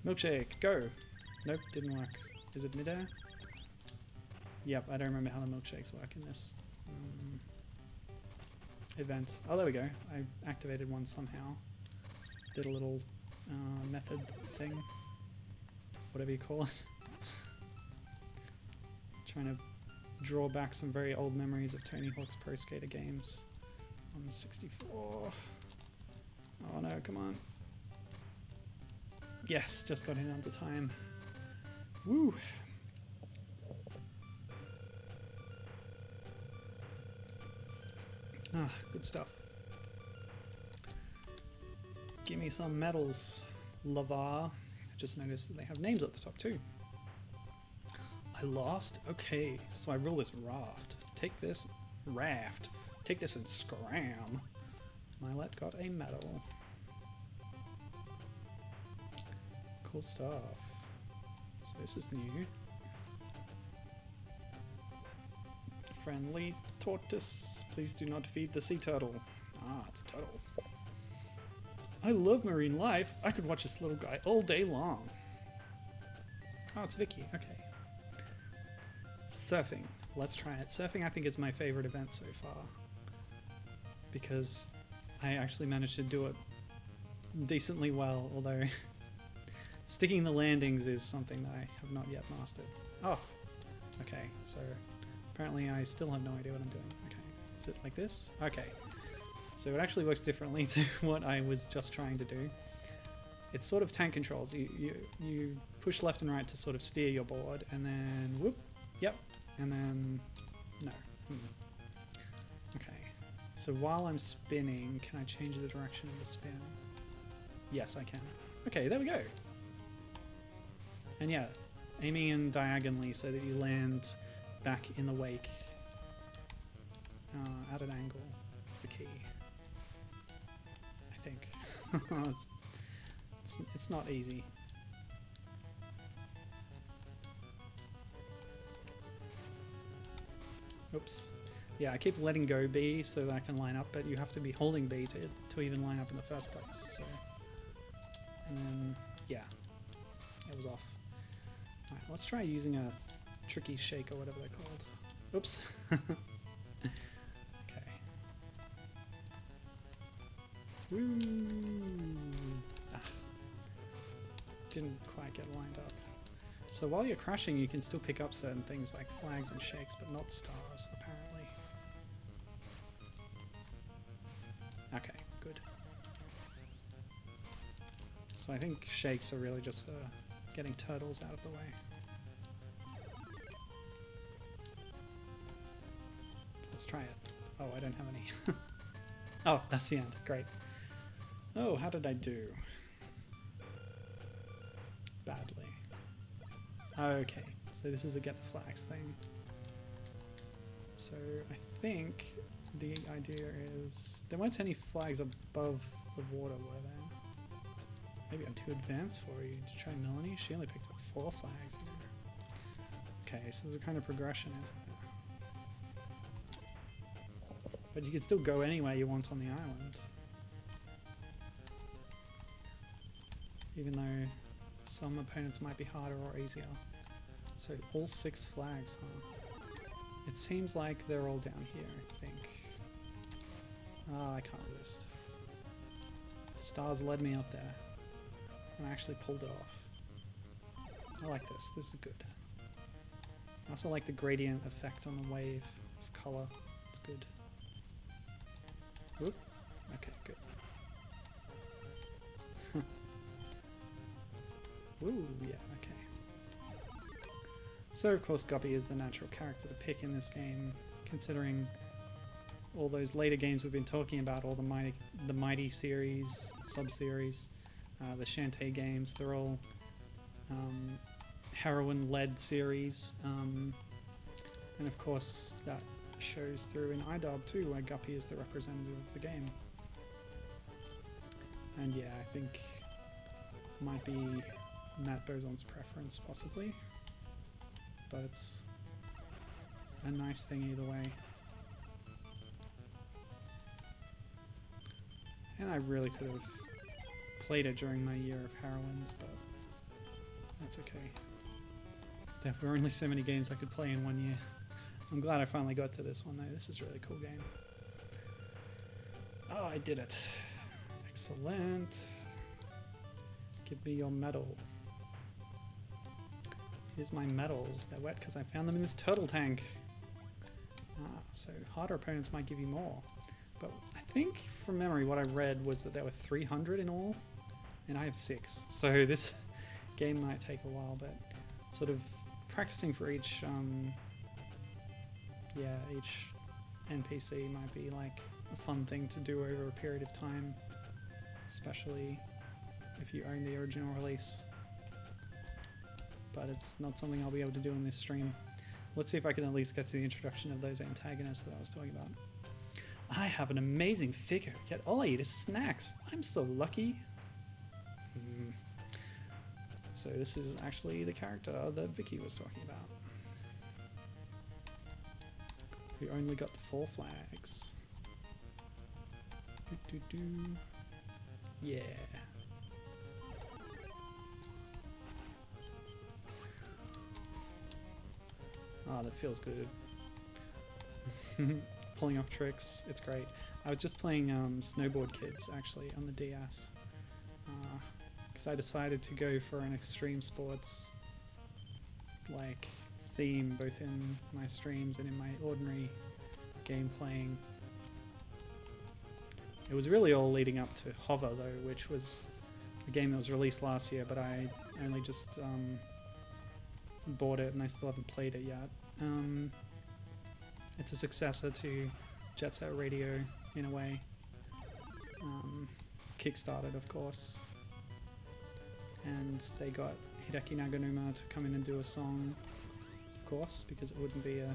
Milkshake, go! Nope, didn't work. Is it midair? Yep, I don't remember how the milkshakes work in this event. Oh, there we go. I activated one somehow. Did a little method thing. Whatever you call it. Trying to draw back some very old memories of Tony Hawk's Pro Skater games on the 64. Oh no, come on. Yes, just got in under time. Woo! Ah, good stuff. Give me some medals, Lavar. I just noticed that they have names at the top too. I lost? Okay, so I rule this raft. Take this raft. Take this and scram. Milet got a medal. Cool stuff. So this is new. Friendly tortoise. Please do not feed the sea turtle. Ah, it's a turtle. I love marine life. I could watch this little guy all day long. Oh, it's Vicky. Okay. Surfing. let's try it. Surfing I think is my favorite event so far, because I actually managed to do it decently well, although sticking the landings is something that I have not yet mastered. Oh, okay, so apparently I still have no idea what I'm doing. Okay, is it like this? Okay, so it actually works differently to what I was just trying to do. It's sort of tank controls. You push left and right to sort of steer your board, and then whoop, yep, and then no. Okay, so while I'm spinning, can I change the direction of the spin? Yes, I can. Okay, there we go. And yeah, aiming in diagonally so that you land back in the wake at an angle is the key, I think. It's not easy. Oops. Yeah, I keep letting go B so that I can line up, but you have to be holding B to even line up in the first place. So, and then, yeah, it was off. Alright, let's try using a tricky shake or whatever they're called. Oops. Okay. Woo! Ah. Didn't quite get lined up. So while you're crashing, you can still pick up certain things like flags and shakes, but not stars, apparently. Okay, good. So I think shakes are really just for getting turtles out of the way. Let's try it. Oh, I don't have any. Oh, that's the end. Great. Oh, how did I do? Badly. Okay, so this is a get the flags thing. So I think the idea is there weren't any flags above the water, were there? Maybe I'm too advanced for you. To try Melanie? She only picked up 4 flags. Okay, so there's a kind of progression, isn't there? But you can still go anywhere you want on the island. Even though some opponents might be harder or easier. So all 6 flags, huh? It seems like they're all down here, I think. Ah, I can't resist. Stars led me up there. And I actually pulled it off. I like this. This is good. I also like the gradient effect on the wave of colour. It's good. Whoop. Okay, good. Ooh, yeah, okay. So, of course, Guppy is the natural character to pick in this game, considering all those later games we've been talking about, all the Mighty series, sub-series, the Shantae games, they're all heroine-led series. And, of course, that shows through in iDub too, where Guppy is the representative of the game. And yeah, I think might be Matt Bozon's preference, possibly, but it's a nice thing either way. And I really could have played it during my year of heroines, but that's okay. There were only so many games I could play in one year. I'm glad I finally got to this one though. This is a really cool game. Oh, I did it. Excellent. Give me your medal. Here's my medals. They're wet because I found them in this turtle tank. So harder opponents might give you more. But I think from memory what I read was that there were 300 in all, and I have 6. So this game might take a while, but sort of practicing for each each NPC might be like a fun thing to do over a period of time, especially if you own the original release. But it's not something I'll be able to do in this stream. Let's see if I can at least get to the introduction of those antagonists that I was talking about. I have an amazing figure, yet all I eat is snacks. I'm so lucky. So this is actually the character that Vicky was talking about. We only got the 4 flags. Yeah. Oh, that feels good. pulling off tricks. It's great. I was just playing Snowboard Kids actually on the DS because I decided to go for an extreme sports like theme both in my streams and in my ordinary game playing. It was really all leading up to Hover though, which was a game that was released last year, but I only just bought it and I still haven't played it yet. It's a successor to Jet Set Radio in a way. Kickstarted, of course. And they got Hideki Naganuma to come in and do a song, of course, because it wouldn't be a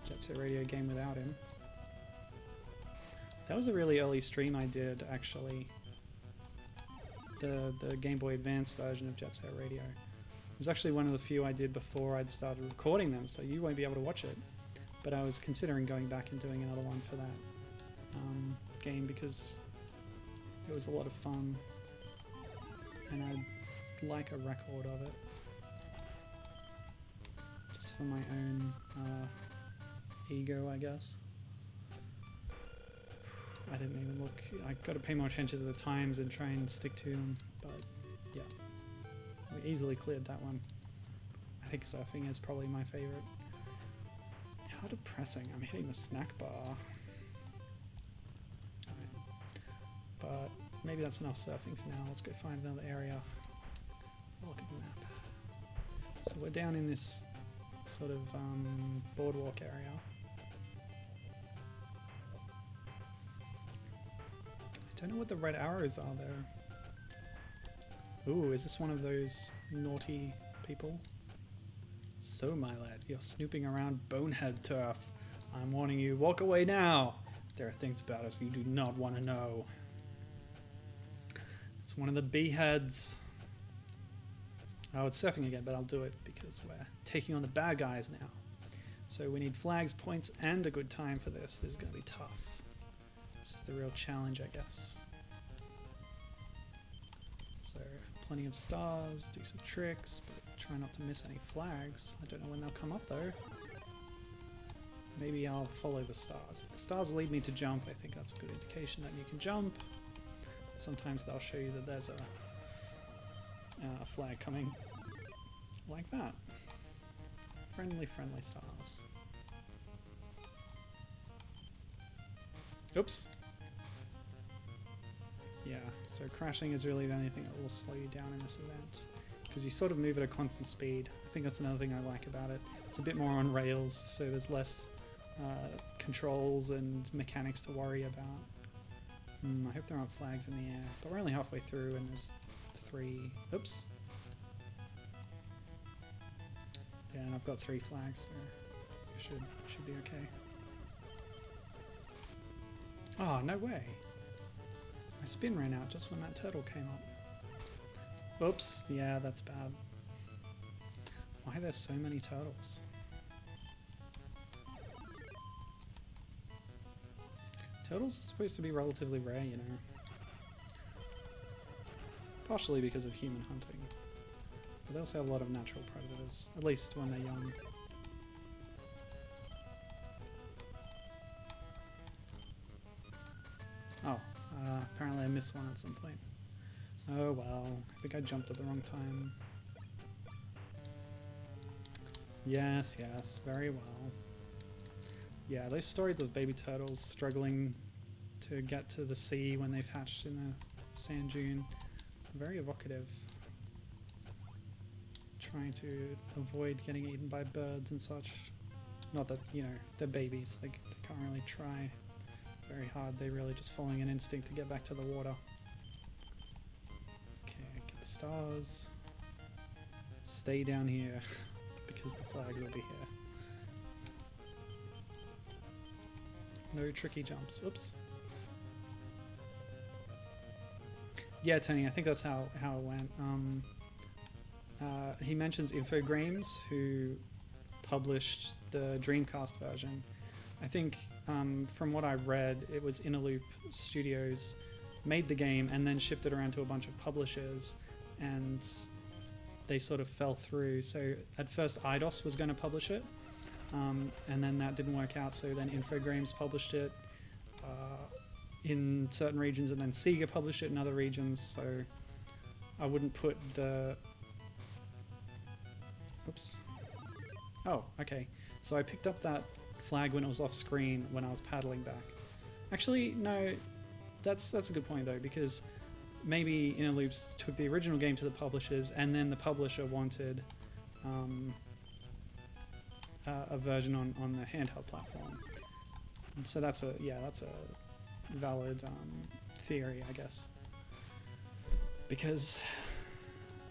Jet Set Radio game without him. That was a really early stream I did, actually. The Game Boy Advance version of Jet Set Radio. It was actually one of the few I did before I'd started recording them, so you won't be able to watch it. But I was considering going back and doing another one for that game because it was a lot of fun. And I'd like a record of it. Just for my own ego, I guess. I didn't even look. I got to pay more attention to the times and try and stick to them. But yeah, we easily cleared that one. I think surfing is probably my favorite. How depressing! I'm hitting the snack bar. Right. But maybe that's enough surfing for now. Let's go find another area. Look at the map. So we're down in this sort of boardwalk area. I don't know what the red arrows are there. Ooh, is this one of those naughty people? So, my lad, you're snooping around bonehead turf. I'm warning you, walk away now. There are things about us you do not want to know. It's one of the B-heads. Oh, it's surfing again, but I'll do it because we're taking on the bad guys now. So we need flags, points, and a good time for this. This is going to be tough. This is the real challenge, I guess. So, plenty of stars, do some tricks, but try not to miss any flags. I don't know when they'll come up though. Maybe I'll follow the stars. If the stars lead me to jump, I think that's a good indication that you can jump. Sometimes they'll show you that there's a flag coming. Like that. Friendly, friendly stars. Oops. Yeah, so crashing is really the only thing that will slow you down in this event. Because you sort of move at a constant speed. I think that's another thing I like about it. It's a bit more on rails, so there's less controls and mechanics to worry about. I hope there aren't flags in the air. But we're only halfway through and there's 3... Oops. Yeah, and I've got 3 flags, so should be okay. Oh, no way. My spin ran out just when that turtle came up. Oops, yeah, that's bad. Why are there so many turtles? Turtles are supposed to be relatively rare, you know. Partially because of human hunting. But they also have a lot of natural predators, at least when they're young. Oh, apparently I missed one at some point. Oh well, I think I jumped at the wrong time. Yes, yes, very well. Yeah, those stories of baby turtles struggling to get to the sea when they've hatched in a sand dune, very evocative. Trying to avoid getting eaten by birds and such. Not that, you know, they're babies, they can't really try very hard, they're really just following an instinct to get back to the water. Okay, get the stars. Stay down here, because the flag will be here. No tricky jumps. Oops. Yeah, Tony, I think that's how it went. He mentions Infogrames, who published the Dreamcast version. I think, from what I read, it was Interloop Studios made the game and then shipped it around to a bunch of publishers, and they sort of fell through. So at first Eidos was going to publish it, and then that didn't work out, so then Infogrames published it in certain regions, and then Sega published it in other regions, so I wouldn't put the... Oops. Oh, okay. So I picked up that flag when it was off screen when I was paddling back. Actually, no, that's a good point though, because maybe Inner Loops took the original game to the publishers, and then the publisher wanted a version on the handheld platform. And so that's a valid theory, I guess. Because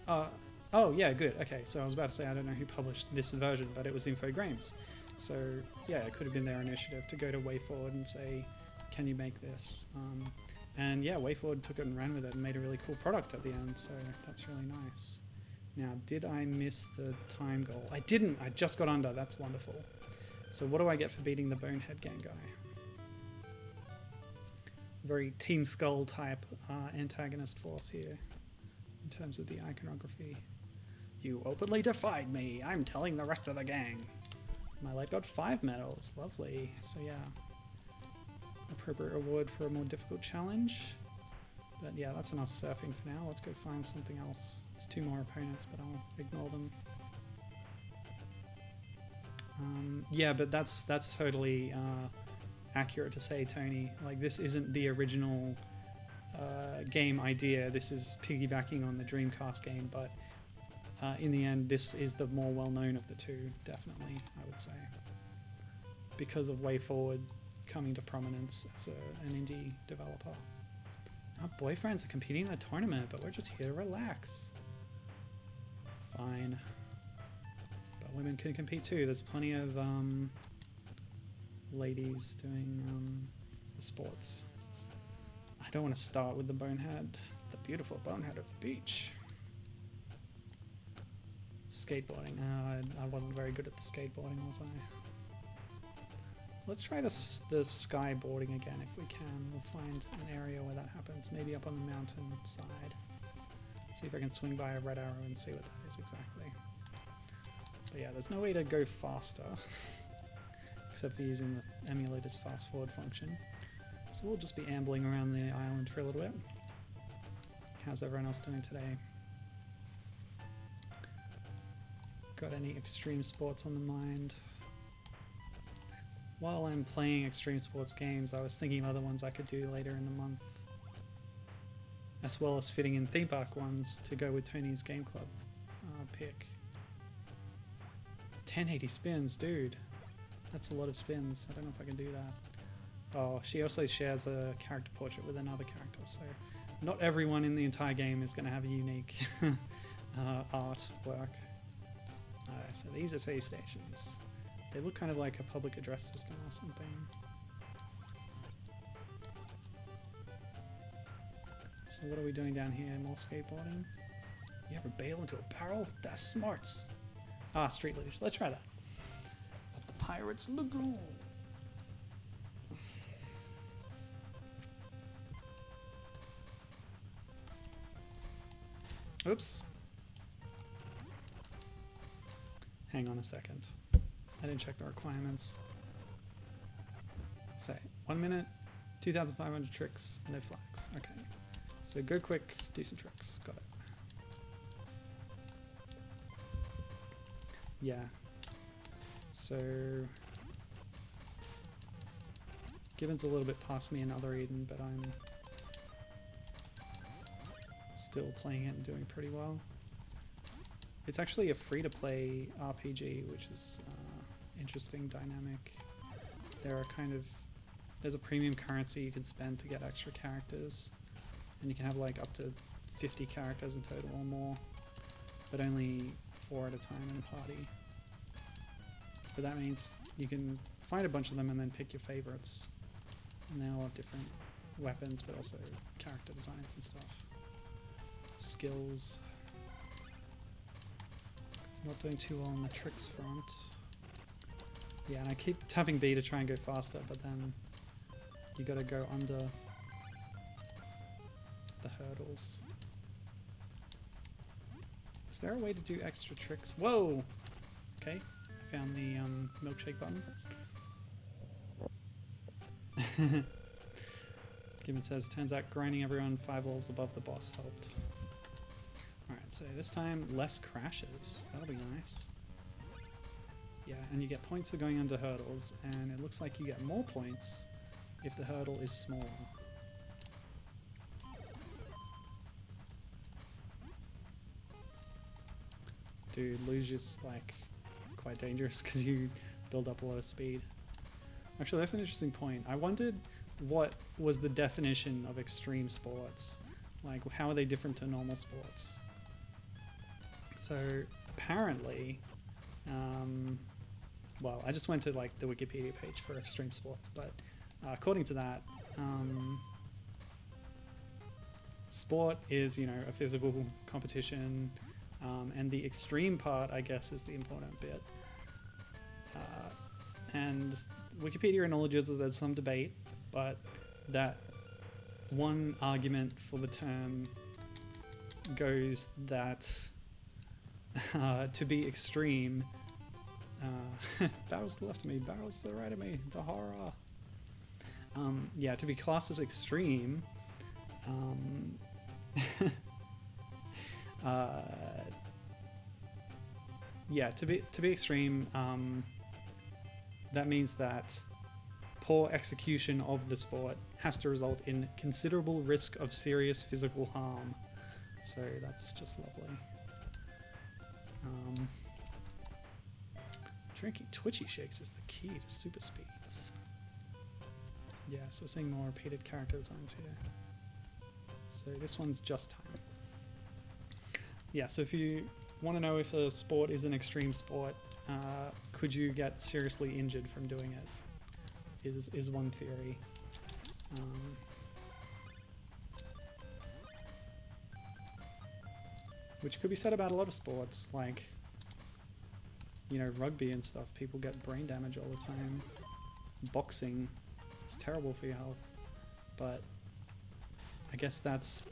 oh yeah, good. Okay, so I was about to say I don't know who published this version, but it was Infogrames. So yeah, it could have been their initiative to go to WayForward and say, can you make this? And yeah, WayForward took it and ran with it and made a really cool product at the end, so that's really nice. Now, did I miss the time goal? I didn't, I just got under, that's wonderful. So what do I get for beating the Bonehead Gang guy? Very Team Skull type antagonist force here, in terms of the iconography. You openly defied me, I'm telling the rest of the gang. My light got 5 medals, lovely. So yeah, appropriate reward for a more difficult challenge. But yeah, that's enough surfing for now. Let's go find something else. There's 2 more opponents, but I'll ignore them. Yeah, but that's totally accurate to say, Tony. Like, this isn't the original game idea. This is piggybacking on the Dreamcast game, but in the end, this is the more well-known of the two, definitely, I would say. Because of WayForward coming to prominence as an indie developer. Our boyfriends are competing in the tournament, but we're just here to relax. Fine. But women can compete too. There's plenty of ladies doing the sports. I don't want to start with the bonehead, the beautiful bonehead of the beach. Skateboarding. I wasn't very good at the skateboarding, was I? Let's try the skyboarding again if we can. We'll find an area where that happens, maybe up on the mountain side. See if I can swing by a red arrow and see what that is exactly. But yeah, there's no way to go faster, except for using the emulator's fast forward function. So we'll just be ambling around the island for a little bit. How's everyone else doing today? Got any extreme sports on the mind? While I'm playing extreme sports games, I was thinking of other ones I could do later in the month, as well as fitting in theme park ones to go with Tony's Game Club pick. 1080 spins, dude. That's a lot of spins. I don't know if I can do that. Oh, she also shares a character portrait with another character, so not everyone in the entire game is going to have a unique artwork. So these are save stations. They look kind of like a public address system or something. So what are we doing down here? More skateboarding? You ever bail into a barrel? That's smarts. Ah, street luge. Let's try that. At the Pirates Lagoon. Oops. Hang on a second. I didn't check the requirements. Say, 1 minute, 2,500 tricks, no flags. Okay. So go quick, do some tricks. Got it. Yeah. So Gibbon's a little bit past me in Other Eden, but I'm still playing it and doing pretty well. It's actually a free-to-play RPG, which is interesting dynamic. There's a premium currency you can spend to get extra characters, and you can have like up to 50 characters in total or more, but only 4 at a time in a party. But that means you can find a bunch of them and then pick your favorites, and they all have different weapons, but also character designs and stuff. Skills. Not doing too well on the tricks front. Yeah, and I keep tapping B to try and go faster, but then you gotta go under the hurdles. Is there a way to do extra tricks? Whoa! Okay, I found the milkshake button. Gibbon says, turns out grinding everyone 5 walls above the boss helped. Alright, so this time less crashes. That'll be nice. Yeah, and you get points for going under hurdles, and it looks like you get more points if the hurdle is smaller. Dude, luge is like quite dangerous because you build up a lot of speed. Actually, that's an interesting point. I wondered what was the definition of extreme sports. Like, how are they different to normal sports? So apparently, well, I just went to like the Wikipedia page for extreme sports, but according to that, sport is, you know, a physical competition, and the extreme part, I guess, is the important bit. And Wikipedia acknowledges that there's some debate, but that one argument for the term goes that to be extreme, barrels to the left of me, barrels to the right of me, the horror. Yeah, to be classed as extreme, yeah, to be extreme, that means that poor execution of the sport has to result in considerable risk of serious physical harm. So that's just lovely. Drinking twitchy shakes is the key to super speeds. Yeah, so we're seeing more repeated character designs here. So this one's just time. Yeah, so if you want to know if a sport is an extreme sport, could you get seriously injured from doing it, is one theory. Which could be said about a lot of sports, like, you know, rugby and stuff. People get brain damage all the time. Boxing is terrible for your health, but I guess that's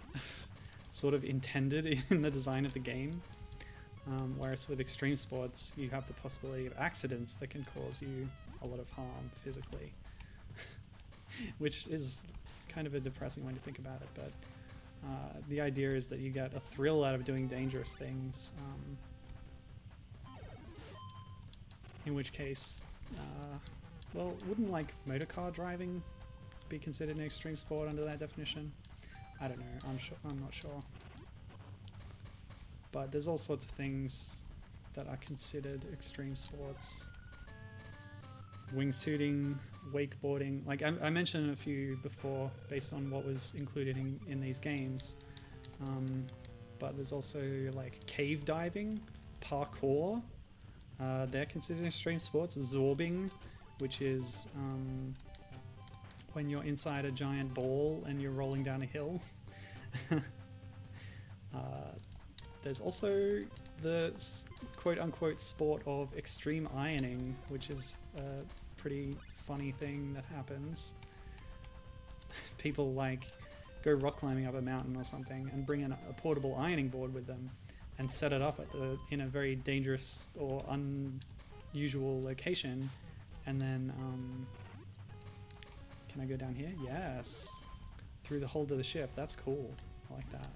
sort of intended in the design of the game. Whereas with extreme sports, you have the possibility of accidents that can cause you a lot of harm physically, which is kind of a depressing when you think about it. But the idea is that you get a thrill out of doing dangerous things, in which case, well, wouldn't like motor car driving be considered an extreme sport under that definition? I don't know. I'm not sure. But there's all sorts of things that are considered extreme sports. Wingsuiting, wakeboarding. Like I mentioned a few before based on what was included in these games. But there's also like cave diving, parkour. They're considered extreme sports. Zorbing, which is when you're inside a giant ball and you're rolling down a hill. There's also the quote-unquote sport of extreme ironing, which is a pretty funny thing that happens. People like go rock climbing up a mountain or something and bring in a portable ironing board with them and set it up in a very dangerous or unusual location, and then can I go down here? Yes, through the hold of the ship. That's cool. I like that.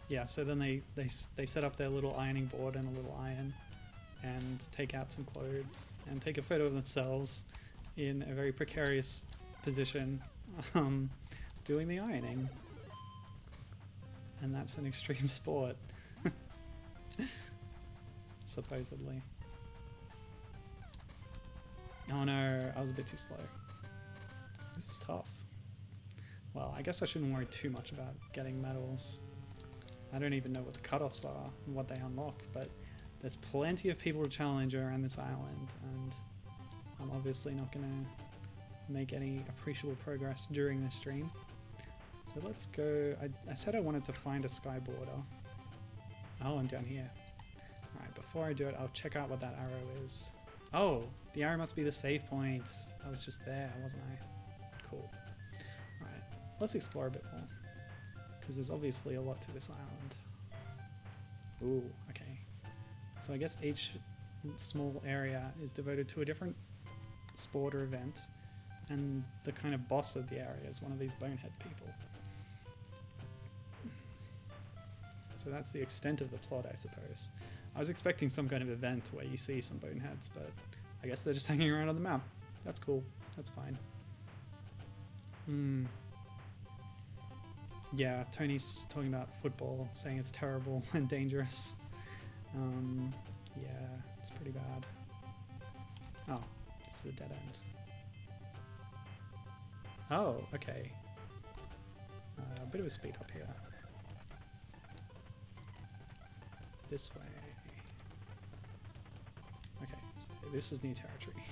Yeah, so then they set up their little ironing board and a little iron and take out some clothes and take a photo of themselves in a very precarious position doing the ironing. And that's an extreme sport. Supposedly. Oh no, I was a bit too slow. This is tough. Well, I guess I shouldn't worry too much about getting medals. I don't even know what the cutoffs are and what they unlock, but there's plenty of people to challenge around this island, and I'm obviously not going to make any appreciable progress during this stream. So let's go. I said I wanted to find a skyboarder. Oh, I'm down here. Alright, before I do it, I'll check out what that arrow is. Oh, the arrow must be the save point. I was just there, wasn't I? Cool. Alright, let's explore a bit more, because there's obviously a lot to this island. Ooh, okay. So I guess each small area is devoted to a different sport or event, and the kind of boss of the area is one of these bonehead people. So that's the extent of the plot, I suppose. I was expecting some kind of event where you see some boneheads, but I guess they're just hanging around on the map. That's cool. That's fine. Yeah, Tony's talking about football, saying it's terrible and dangerous. Yeah, it's pretty bad. Oh, this is a dead end. Oh, okay. A bit of a speed up here. This way. Okay, so this is new territory.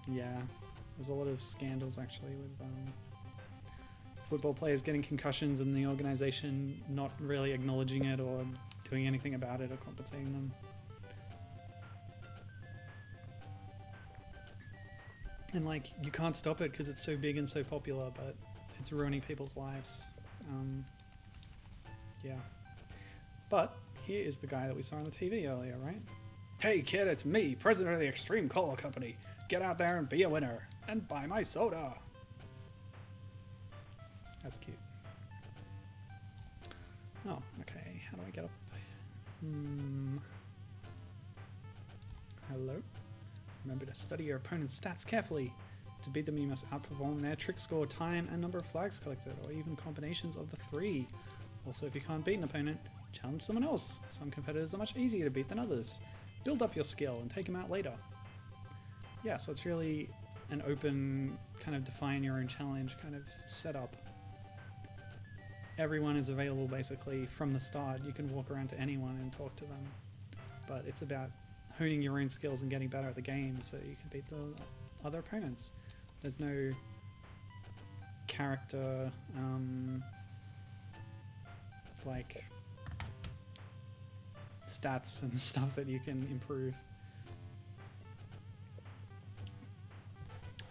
Yeah, there's a lot of scandals actually with football players getting concussions and the organization not really acknowledging it or doing anything about it or compensating them. And like, you can't stop it because it's so big and so popular, but it's ruining people's lives. Yeah. But here is the guy that we saw on the TV earlier, right? Hey kid, it's me, president of the Xtreme Cola Company. Get out there and be a winner. And buy my soda. That's cute. Oh, okay. How do I get up? Hello? Remember to study your opponent's stats carefully. To beat them, you must outperform their trick score, time, and number of flags collected, or even combinations of the three. Also, if you can't beat an opponent, challenge someone else. Some competitors are much easier to beat than others. Build up your skill and take them out later. Yeah, so it's really an open, kind of define your own challenge kind of setup. Everyone is available basically from the start. You can walk around to anyone and talk to them. But it's about honing your own skills and getting better at the game so you can beat the other opponents. There's no character, like stats and stuff that you can improve.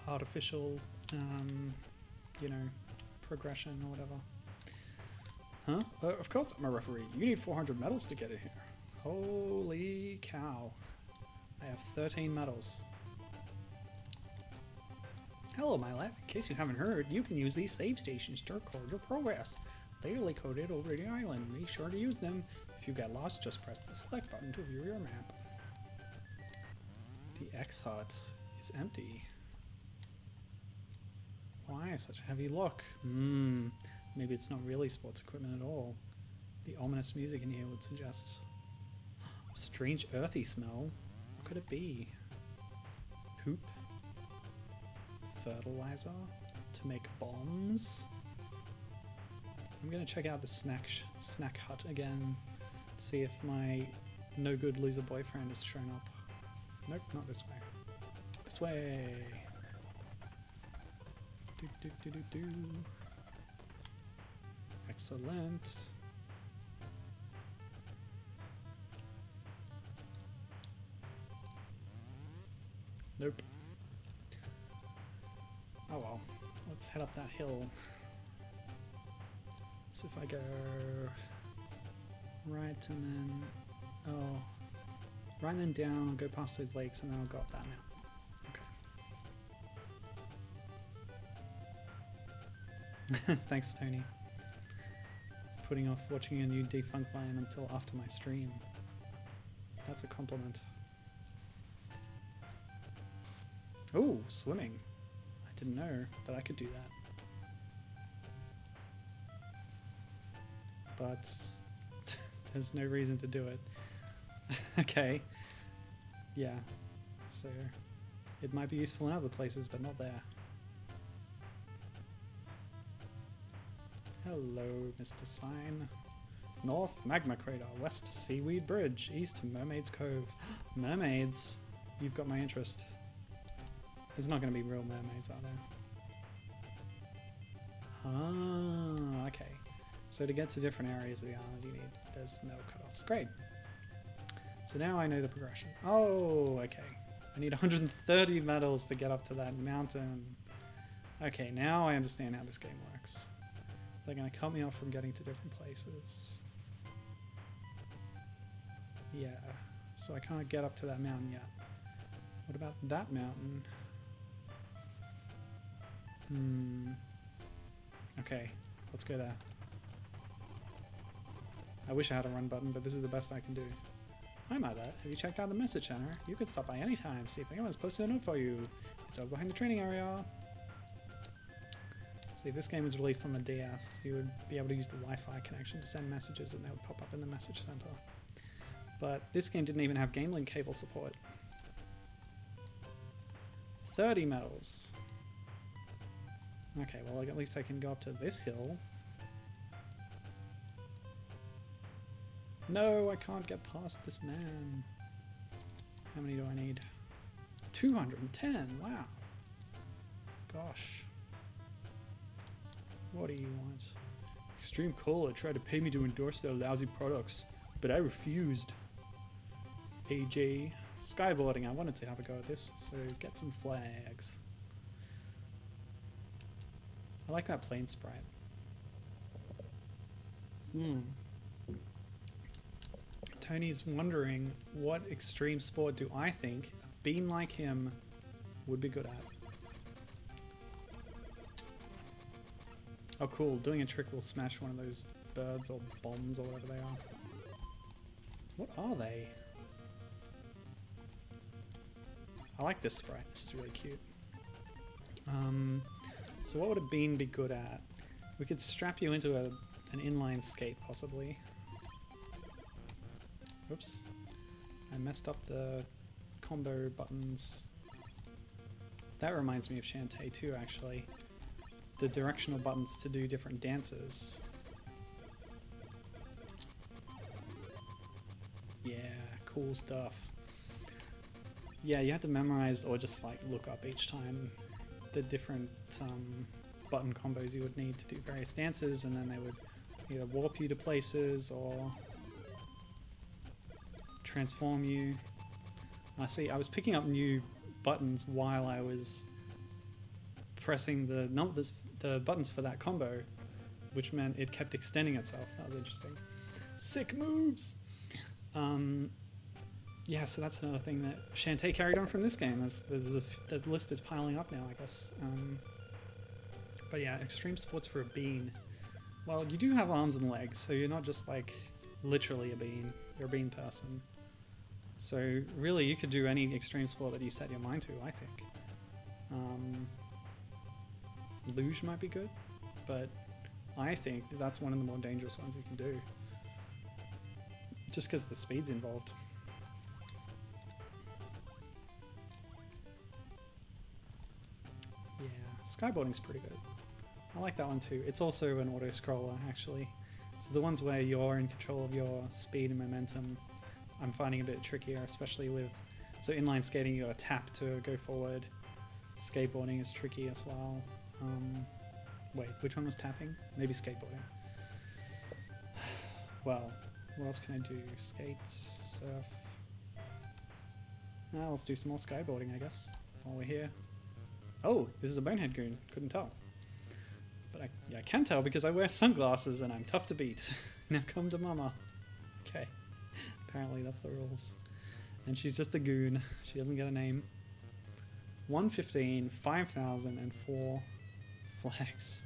Artificial, you know, progression or whatever. Huh? Of course I'm a referee. You need 400 medals to get in here. Holy cow. I have 13 medals. Hello, my lad. In case you haven't heard, you can use these save stations to record your progress. They are located over the island. Be sure to use them. If you get lost, just press the select button to view your map. The X hut is empty. Why such a heavy look? Maybe it's not really sports equipment at all. The ominous music in here would suggest strange earthy smell. What could it be? Poop? Fertilizer? To make bombs? I'm gonna check out the snack hut again to see if my no good loser boyfriend has shown up. Nope, not this way. This way! Do. Excellent. Nope. Oh well. Let's head up that hill. So if I go right and then... Oh. Right and then down, I'll go past those lakes and then I'll go up that mountain. Thanks, Tony. Putting off watching a new Defunct Line until after my stream. That's a compliment. Oh, swimming. I didn't know that I could do that. But there's no reason to do it. Okay. Yeah. So it might be useful in other places, but not there. Hello, Mr. Sign. North, Magma Crater. West, Seaweed Bridge. East, Mermaid's Cove. Mermaids? You've got my interest. There's not going to be real mermaids, are there? Ah, okay. So to get to different areas of the island, you need... There's metal cutoffs. Great. So now I know the progression. Oh, okay. I need 130 medals to get up to that mountain. Okay, now I understand how this game works. They're going to cut me off from getting to different places. Yeah, so I can't get up to that mountain yet. What about that mountain? Okay, let's go there. I wish I had a run button, but this is the best I can do. Hi Matt, have you checked out the message center? You can stop by anytime, see if anyone's posted a note for you. It's over behind the training area. See, if this game was released on the DS, you would be able to use the Wi-Fi connection to send messages and they would pop up in the message center. But this game didn't even have game link cable support. 30 medals. Okay, well at least I can go up to this hill. No, I can't get past this man. How many do I need? 210, wow. Gosh. What do you want? Extreme Cola tried to pay me to endorse their lousy products, but I refused. AJ. Skateboarding, I wanted to have a go at this, so get some flags. I like that plane sprite. Tony's wondering, what extreme sport do I think a bean like him would be good at? Oh cool, doing a trick will smash one of those birds or bombs or whatever they are. What are they? I like this sprite, this is really cute. So what would a bean be good at? We could strap you into an inline skate possibly. Oops. I messed up the combo buttons. That reminds me of Shantae too, actually. The directional buttons to do different dances. Yeah, cool stuff. Yeah, you have to memorize or just like look up each time the different button combos you would need to do various dances, and then they would either warp you to places or transform you. I see, I was picking up new buttons while I was pressing the buttons for that combo, which meant it kept extending itself. That was interesting. Sick moves! Yeah, so that's another thing that Shantae carried on from this game. The list is piling up now, I guess. But yeah, extreme sports for a bean. Well, you do have arms and legs, so you're not just like literally a bean. You're a bean person. So really, you could do any extreme sport that you set your mind to, I think. Luge might be good, but I think that's one of the more dangerous ones you can do. Just because the speed's involved. Yeah, skateboarding's pretty good. I like that one too. It's also an auto-scroller, actually. So the ones where you're in control of your speed and momentum, I'm finding a bit trickier, especially with... So inline skating, you gotta tap to go forward. Skateboarding is tricky as well. Wait, which one was tapping? Maybe skateboarding. Well, what else can I do? Skate, surf... Now let's do some more skateboarding, I guess, while we're here. Oh, this is a bonehead goon. Couldn't tell. But I can tell because I wear sunglasses and I'm tough to beat. Now come to mama. Okay. Apparently that's the rules. And she's just a goon. She doesn't get a name. 115, 5,000, and 4 flags.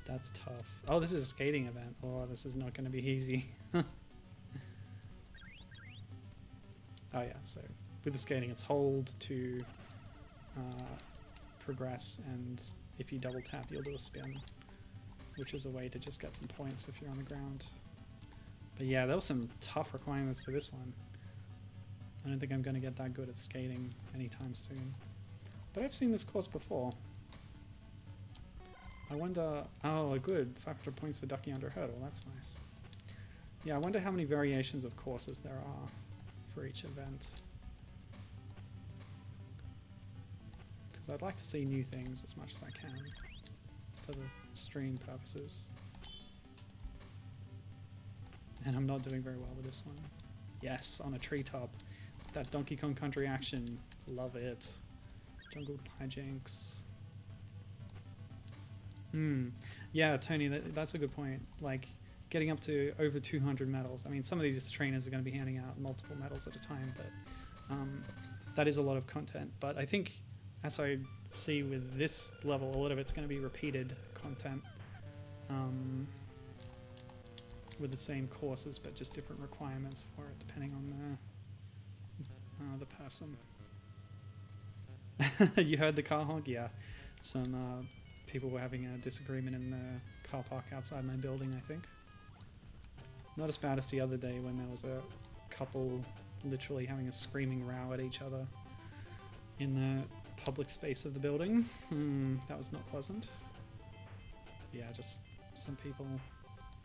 That's tough. Oh, this is a skating event. Oh, this is not going to be easy. Oh yeah, so with the skating it's hold to progress, and if you double tap you'll do a spin, which is a way to just get some points if you're on the ground. But yeah, there were some tough requirements for this one. I don't think I'm going to get that good at skating anytime soon. But I've seen this course before. I wonder... Oh, good. 500 points for ducking under a hurdle. That's nice. Yeah, I wonder how many variations of courses there are for each event. Because I'd like to see new things as much as I can for the stream purposes. And I'm not doing very well with this one. Yes, on a treetop. That Donkey Kong Country action. Love it. Jungle hijinks. Yeah, Tony, that's a good point. Like, getting up to over 200 medals. I mean, some of these trainers are going to be handing out multiple medals at a time, but that is a lot of content. But I think, as I see with this level, a lot of it's going to be repeated content with the same courses, but just different requirements for it, depending on the person. You heard the car honk? Yeah. Some people were having a disagreement in the car park outside my building, I think. Not as bad as the other day when there was a couple literally having a screaming row at each other in the public space of the building. That was not pleasant. Yeah, just some people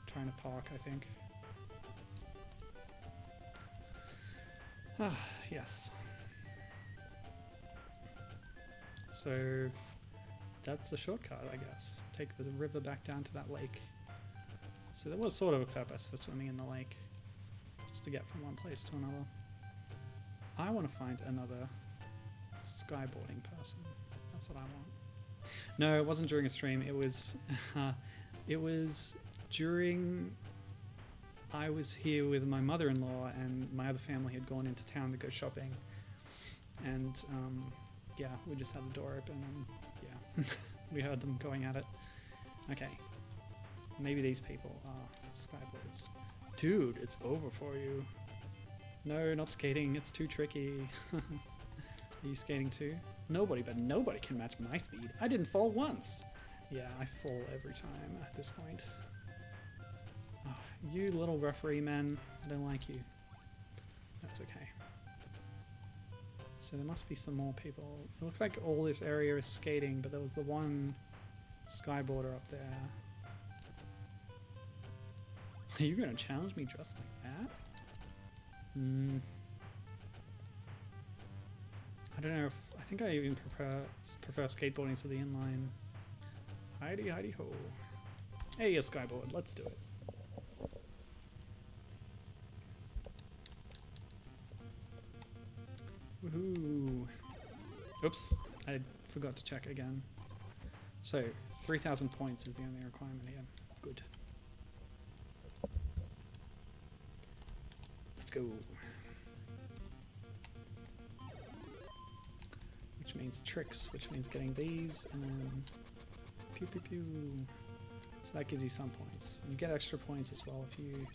trying to park, I think. Yes. So that's a shortcut, I guess. Take the river back down to that lake. So there was sort of a purpose for swimming in the lake, just to get from one place to another. I want to find another skyboarding person. That's what I want. No, it wasn't during a stream. It was, it was during. I was here with my mother-in-law, and my other family had gone into town to go shopping, and yeah, we just had the door open, and yeah, we heard them going at it. Okay, maybe these people are skyboarders. Dude, it's over for you. No, not skating. It's too tricky. Are you skating too? Nobody, but nobody can match my speed. I didn't fall once. Yeah, I fall every time at this point. Oh, you little referee man, I don't like you. That's okay. So there must be some more people. It looks like all this area is skating, but there was the one skyboarder up there. Are you going to challenge me dressed like that? I don't know if... I think I even prefer skateboarding to the inline. Heidi, heidi ho. Hey, a skyboard. Let's do it. Woohoo. Oops. I forgot to check again. So, 3,000 points is the only requirement here. Good. Let's go. Which means tricks, which means getting these, and then pew pew pew. So that gives you some points. You get extra points as well if you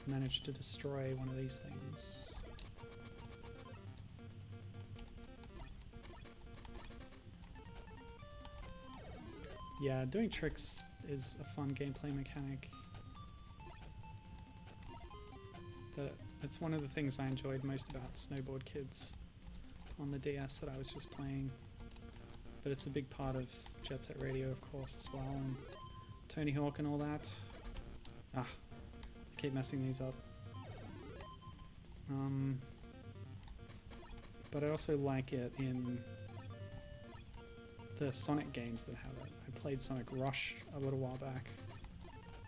manage to destroy one of these things. Yeah, doing tricks is a fun gameplay mechanic. That's one of the things I enjoyed most about Snowboard Kids on the DS that I was just playing. But it's a big part of Jet Set Radio, of course, as well, and Tony Hawk and all that. I keep messing these up. But I also like it in the Sonic games that have it. I played Sonic Rush a little while back.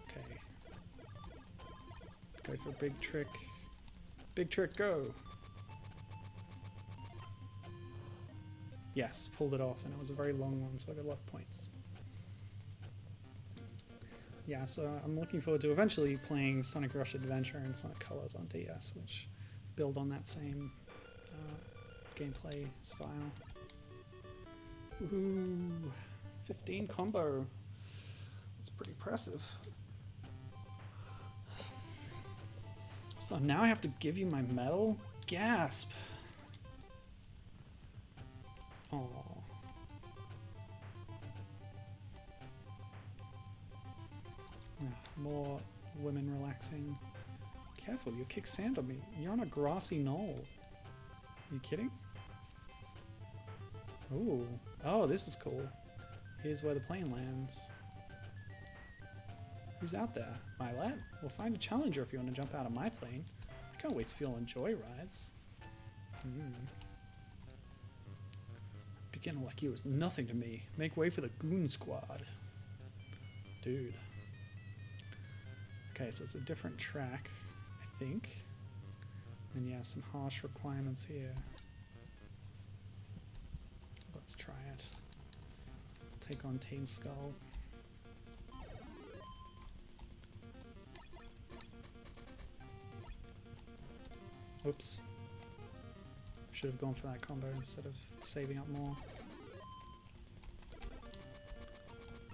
Okay. Go for a big trick. Big trick, go! Yes, pulled it off, and it was a very long one, so I got a lot of points. Yeah, so I'm looking forward to eventually playing Sonic Rush Adventure and Sonic Colors on DS, which build on that same gameplay style. Woohoo! 15 combo. That's pretty impressive. So now I have to give you my medal? Gasp! Oh. More women relaxing. Careful, you'll kick sand on me. You're on a grassy knoll. Are you kidding? Ooh. Oh, this is cool. Here's where the plane lands. Who's out there? My lad? We'll find a challenger if you want to jump out of my plane. I can't waste fuel on joy rides. Beginner like you is nothing to me. Make way for the goon squad. Dude. Okay, so it's a different track, I think. And yeah, some harsh requirements here. Let's try it. Take on Team Skull. Oops. Should have gone for that combo instead of saving up more.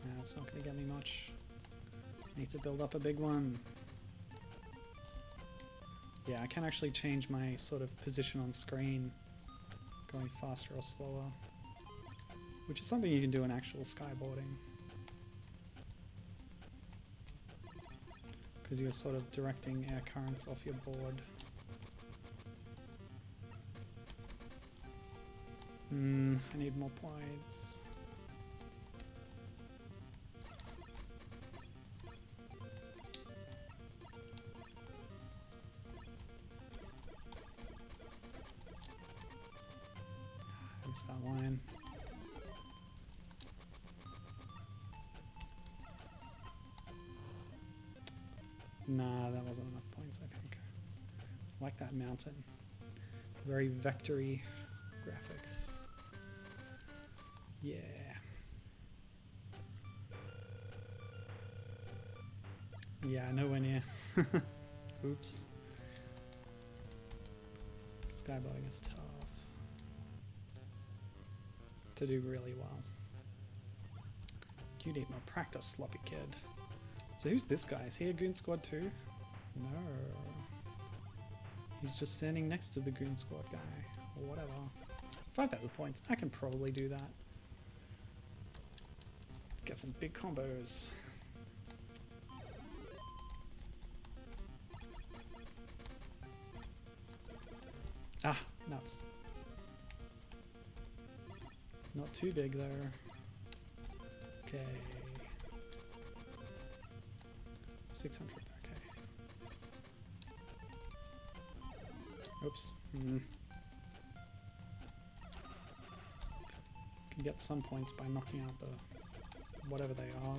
Nah, it's not going to get me much. Need to build up a big one. Yeah, I can actually change my sort of position on screen, going faster or slower, which is something you can do in actual skyboarding, because you're sort of directing air currents off your board. I need more points. I missed that line. Nah, that wasn't enough points, I think. I like that mountain. Very vectory graphics. Yeah. Yeah, nowhere near. Oops. Skyboarding is tough to do really well. You need more practice, sloppy kid. So who's this guy? Is he a Goon Squad too? No. He's just standing next to the Goon Squad guy. Or whatever. 5,000 points. I can probably do that. Get some big combos. Ah, nuts. Not too big though. Okay. 600, okay. Oops. Can get some points by knocking out the whatever they are.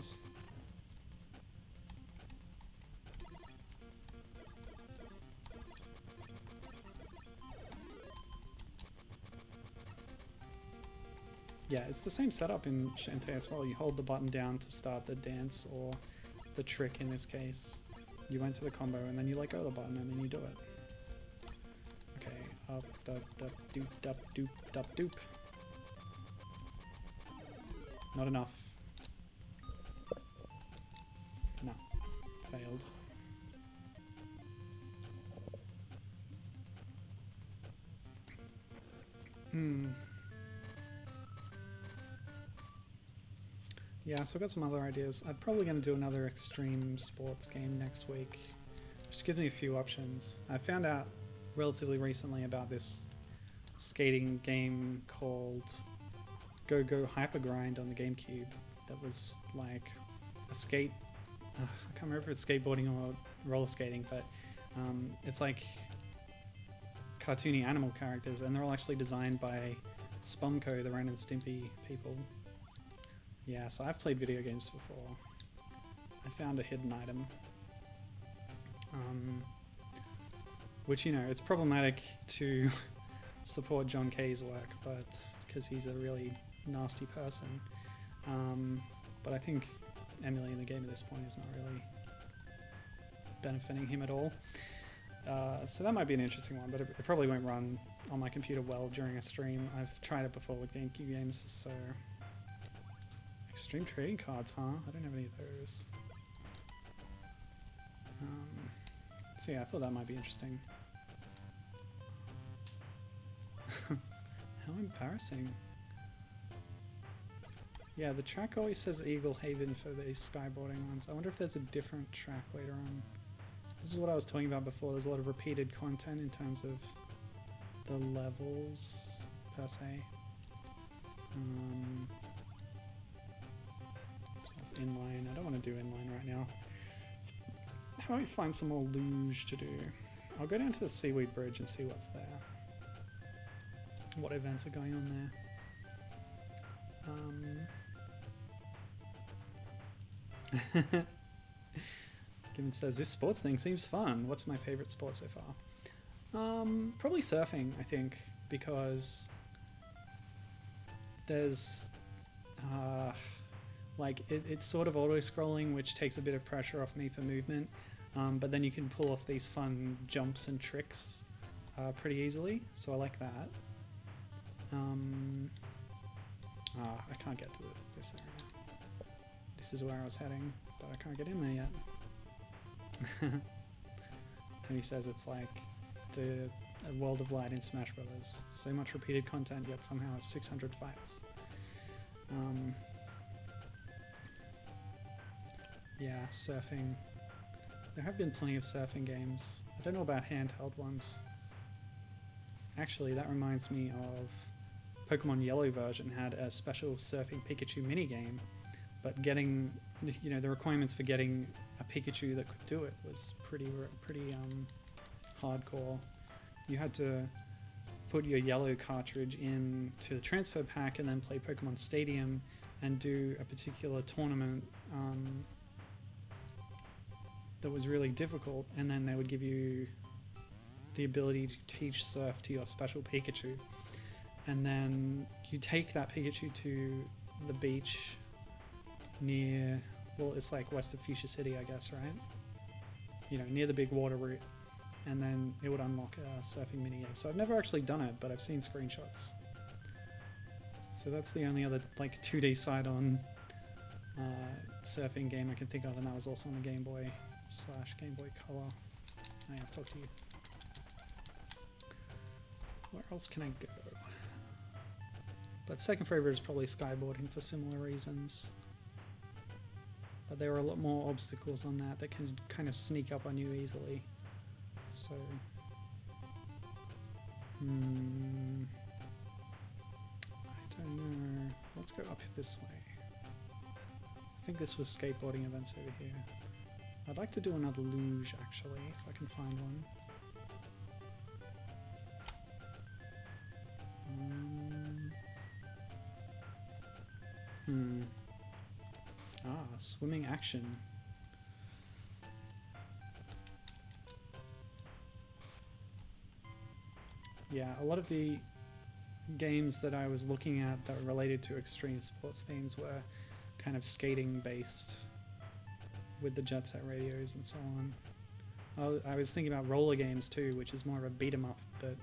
Yeah, it's the same setup in Shantae as well. You hold the button down to start the dance, or the trick in this case. You went to the combo and then you let go of the button and then you do it. Okay, up, dup, dup, doop, dup, doop, dup, doop. Not enough. No, failed. Yeah, so I've got some other ideas. I'm probably going to do another extreme sports game next week, which gives me a few options. I found out relatively recently about this skating game called Go Go Hyper Grind on the GameCube that was like a skate... I can't remember if it's skateboarding or roller skating, but it's like cartoony animal characters, and they're all actually designed by Spumco, the Ren and Stimpy people. Yeah, so I've played video games before. I found a hidden item. Which, you know, it's problematic to support John Kay's work, but because he's a really nasty person. But I think emulating the game at this point is not really benefiting him at all. So that might be an interesting one, but it probably won't run on my computer well during a stream. I've tried it before with GameCube games, so... Extreme trading cards, huh? I don't have any of those. So yeah, I thought that might be interesting. How embarrassing. Yeah, the track always says Eagle Haven for these skyboarding ones. I wonder if there's a different track later on. This is what I was talking about before. There's a lot of repeated content in terms of the levels, per se. So that's inline. I don't want to do inline right now. How about we find some more luge to do? I'll go down to the Seaweed Bridge and see what's there. What events are going on there. Given says, this sports thing seems fun. What's my favorite sport so far? Probably surfing, I think, because there's... like it's sort of auto-scrolling, which takes a bit of pressure off me for movement, but then you can pull off these fun jumps and tricks pretty easily, so I like that. I can't get to this area. This is where I was heading, but I can't get in there yet. Tony says it's like the World of Light in Smash Brothers. So much repeated content, yet somehow it's 600 fights. Yeah, surfing. There have been plenty of surfing games. I don't know about handheld ones. Actually, that reminds me of Pokemon Yellow version had a special surfing Pikachu minigame, but getting, you know, the requirements for getting a Pikachu that could do it was pretty hardcore. You had to put your yellow cartridge into the transfer pack and then play Pokemon Stadium and do a particular tournament that was really difficult, and then they would give you the ability to teach surf to your special Pikachu. And then you take that Pikachu to the beach near, well, it's like west of Fuchsia City, I guess, right? You know, near the big water route. And then it would unlock a surfing minigame. So I've never actually done it, but I've seen screenshots. So that's the only other like 2D side-on surfing game I can think of, and that was also on the Game Boy / Game Boy Color. I have to talk to you. Where else can I go? But second favorite is probably Skateboarding for similar reasons. But there are a lot more obstacles on that that can kind of sneak up on you easily. So, I don't know. Let's go up this way. I think this was skateboarding events over here. I'd like to do another luge actually, if I can find one. Swimming action. Yeah, a lot of the games that I was looking at that were related to extreme sports themes were kind of skating based with the Jet Set radios and so on. I was thinking about roller games too, which is more of a beat 'em up, but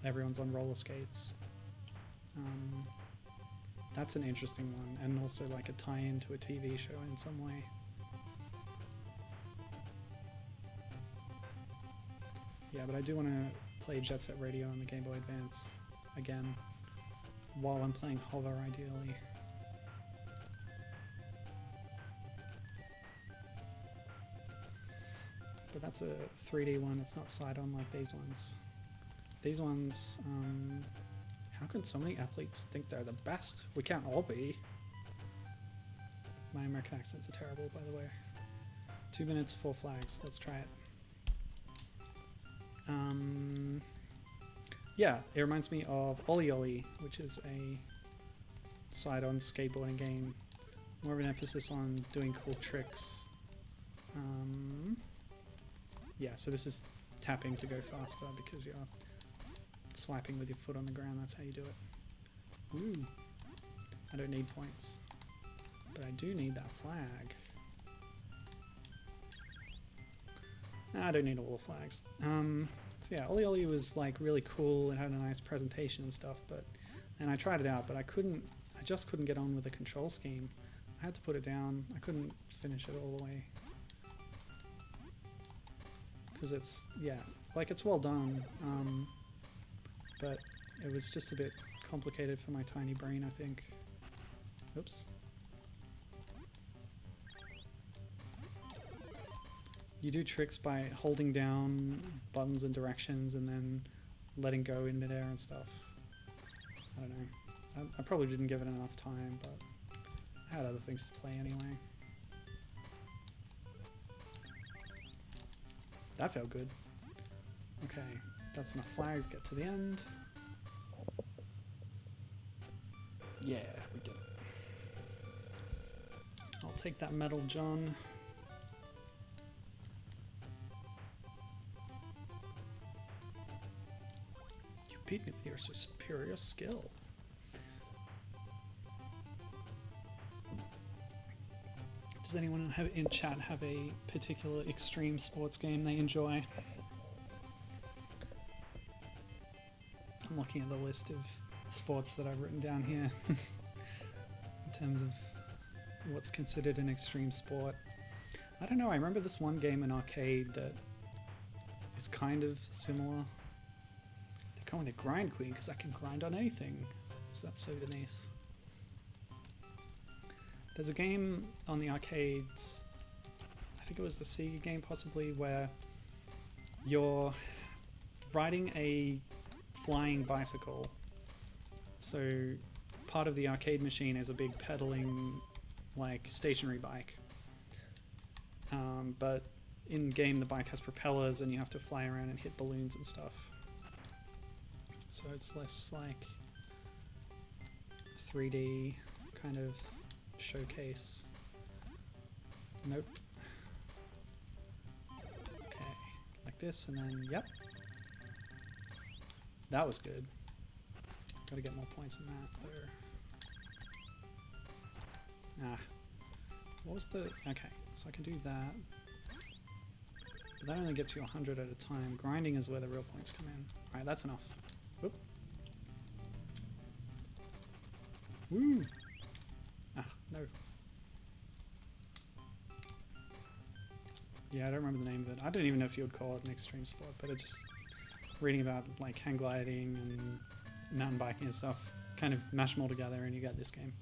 everyone's on roller skates. That's an interesting one, and also like a tie-in to a TV show in some way. Yeah, but I do want to play Jet Set Radio on the Game Boy Advance again, while I'm playing Hover, ideally. But that's a 3D one, it's not side-on like these ones. These ones, how can so many athletes think they're the best? We can't all be. My American accents are terrible, by the way. 2 minutes, 4 flags. Let's try it. Yeah, it reminds me of Ollie Ollie, which is a side-on skateboarding game. More of an emphasis on doing cool tricks. Yeah, so this is tapping to go faster because you're swiping with your foot on the ground. That's how you do it. Ooh, I don't need points, but I do need that flag. I don't need all the flags. So yeah, Ollie Ollie was like really cool. It had a nice presentation and stuff, and I tried it out, but I just couldn't get on with the control scheme. I had to put it down. I couldn't finish it all the way. Because it's, yeah, like it's well done, but it was just a bit complicated for my tiny brain, I think. Oops. You do tricks by holding down buttons and directions and then letting go in midair and stuff. I don't know. I probably didn't give it enough time, but I had other things to play anyway. That felt good. Okay, that's enough flags. Get to the end. Yeah, we did it. I'll take that medal, John. You beat me with your superior skill. Does anyone in chat have a particular extreme sports game they enjoy? looking at the list of sports that I've written down here in terms of what's considered an extreme sport. I don't know, I remember this one game in arcade that is kind of similar. They call me the Grind Queen because I can grind on anything. So that's so Denise. There's a game on the arcades, I think it was the Sega game possibly, where you're riding a flying bicycle. So part of the arcade machine is a big pedaling, like, stationary bike. But in game the bike has propellers and you have to fly around and hit balloons and stuff. So it's less like 3D kind of showcase. Nope. Okay, like this, and then yep. That was good. Gotta get more points than that. There. What was the... Okay, so I can do that. But that only gets you 100 at a time. Grinding is where the real points come in. Alright, that's enough. Whoop. Woo! Ah, no. Yeah, I don't remember the name of it. I don't even know if you would call it an extreme sport, but it's just reading about like hang gliding and mountain biking and stuff, kind of mash them all together and you get this game.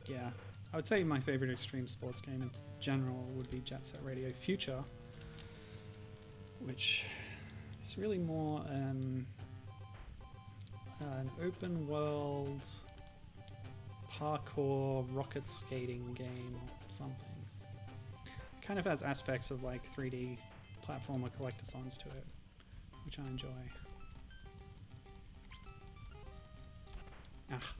Yeah, I would say my favorite extreme sports game in general would be Jet Set Radio Future, which is really more an open world parkour rocket skating game or something. Kind of has aspects of like 3D platformer collectathons to it, which I enjoy. Ah.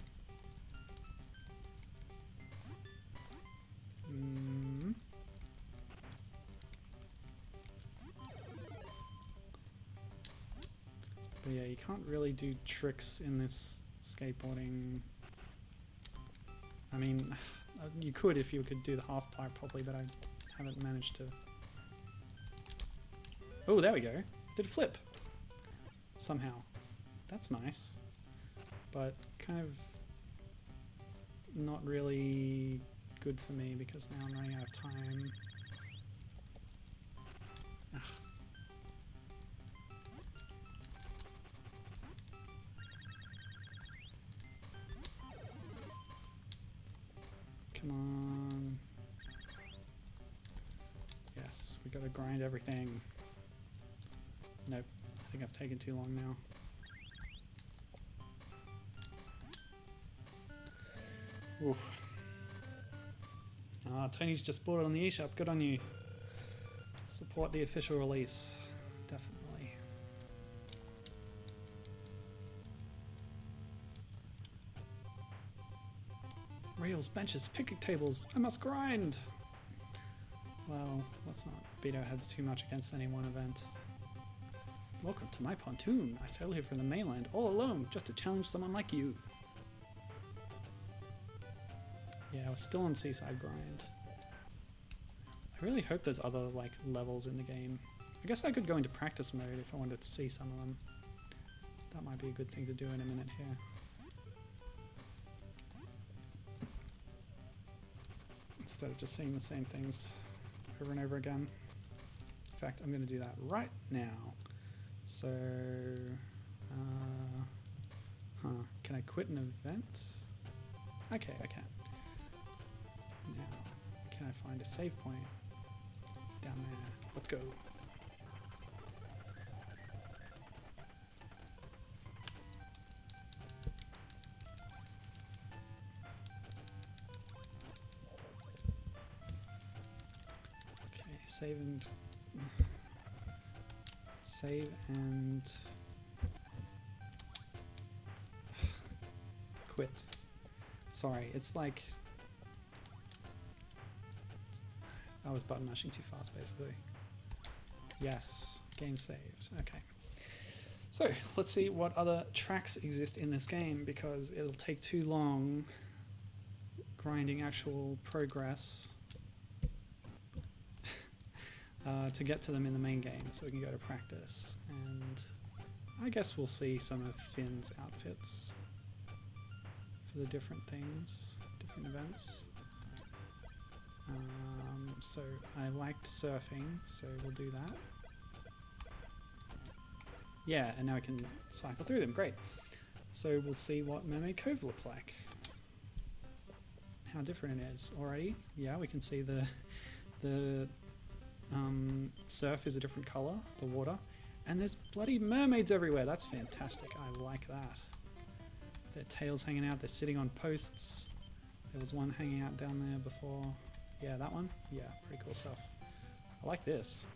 But yeah, you can't really do tricks in this skateboarding. I mean, you could if you could do the half pipe properly, but I haven't managed to. Oh, there we go. Did a flip. Somehow. That's nice. But kind of not really good for me because now I'm running out of time. Ugh. Come on. Yes, we gotta grind everything. Nope, I think I've taken too long now. Oof. Ah, Tony's just bought it on the eShop. Good on you. Support the official release. Definitely. Rails, benches, picnic tables. I must grind. Well, let's not beat our heads too much against any one event. Welcome to my pontoon. I sail here from the mainland all alone just to challenge someone like you. Yeah, we're still on Seaside Grind. I really hope there's other like levels in the game. I guess I could go into practice mode if I wanted to see some of them. That might be a good thing to do in a minute here. Instead of just seeing the same things over and over again. In fact, I'm going to do that right now. So, can I quit an event? Okay, I can. Now, can I find a save point? Down there. Let's go. Okay, save and quit. Sorry, it's like I was button mashing too fast, basically. Yes, game saved. Okay. So, let's see what other tracks exist in this game, because it'll take too long grinding actual progress to get to them in the main game, so we can go to practice. And I guess we'll see some of Finn's outfits for the different things, different events. So I liked surfing, so we'll do that. Yeah, and now I can cycle through them. Great. So we'll see what Mermaid Cove looks like. How different it is already. Yeah, we can see the surf is a different color, the water, and there's bloody mermaids everywhere. That's fantastic. I like that. Their tails hanging out. They're sitting on posts. There was one hanging out down there before. Yeah, that one. Yeah, pretty cool stuff. I like this.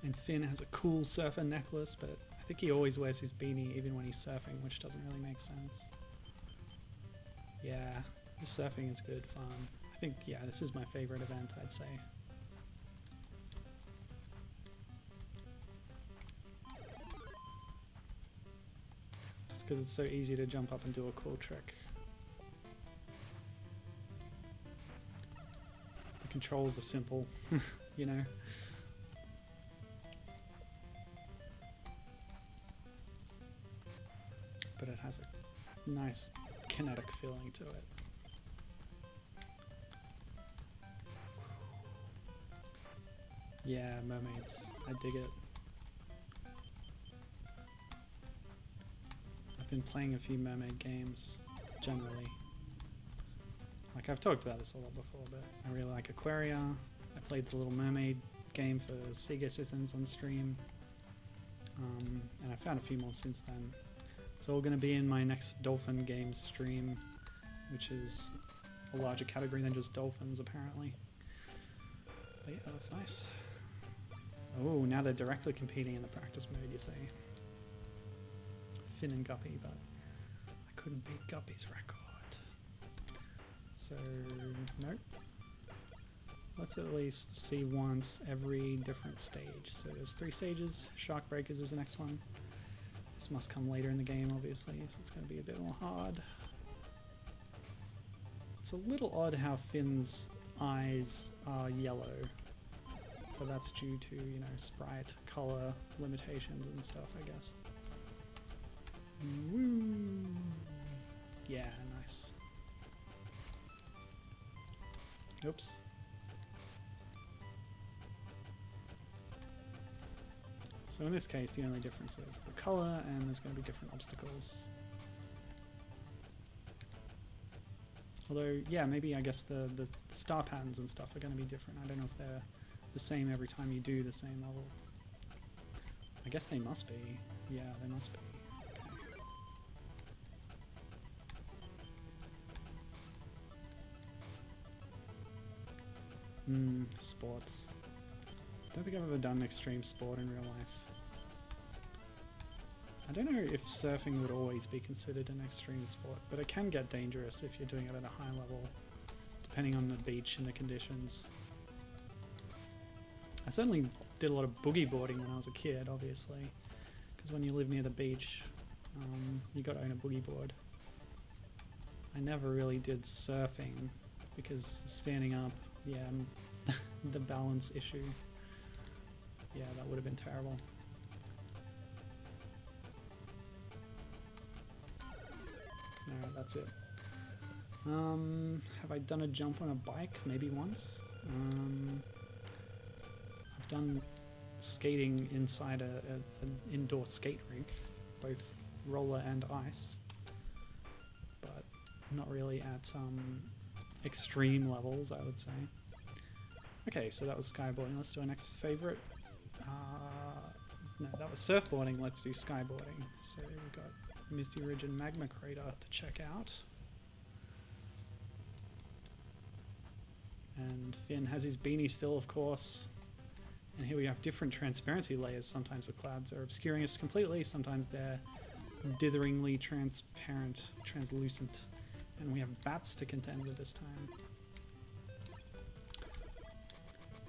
And Finn has a cool surfer necklace, but I think he always wears his beanie even when he's surfing, which doesn't really make sense. Yeah, the surfing is good fun. I think, yeah, this is my favorite event, I'd say. Just because it's so easy to jump up and do a cool trick. The controls are simple, you know. But it has a nice kinetic feeling to it. Yeah, mermaids. I dig it. I've been playing a few mermaid games, generally. Like, I've talked about this a lot before, but I really like Aquaria. I played the Little Mermaid game for Sega Systems on stream. And I found a few more since then. It's all going to be in my next Dolphin Games stream, which is a larger category than just dolphins, apparently. But yeah, that's nice. Oh, now they're directly competing in the practice mode, you say. Finn and Guppy, but I couldn't beat Guppy's record. So, nope. Let's at least see once every different stage. So there's 3 stages. Shark Breakers is the next one. This must come later in the game, obviously, so it's going to be a bit more hard. It's a little odd how Finn's eyes are yellow, but that's due to, you know, sprite, color limitations and stuff, I guess. Woo! Yeah, nice. Oops. So in this case, the only difference is the color, and there's going to be different obstacles. Although, yeah, maybe I guess the star patterns and stuff are going to be different. I don't know if they're the same every time you do the same level. I guess they must be. Yeah, they must be. Okay. Sports. I don't think I've ever done extreme sport in real life. I don't know if surfing would always be considered an extreme sport, but it can get dangerous if you're doing it at a high level, depending on the beach and the conditions. I certainly did a lot of boogie boarding when I was a kid, obviously, because when you live near the beach, you got to own a boogie board. I never really did surfing because standing up, yeah, the balance issue. Yeah, that would have been terrible. Alright, that's it. Have I done a jump on a bike? Maybe once. I've done skating inside an indoor skate rink, both roller and ice, but not really at extreme levels, I would say. Okay, so that was skyboarding. Let's do our next favorite. No, that was surfboarding. Let's do skyboarding. So we've got Misty Ridge and Magma Crater to check out. And Finn has his beanie still, of course. And here we have different transparency layers. Sometimes the clouds are obscuring us completely. Sometimes they're ditheringly transparent, translucent. And we have bats to contend with this time.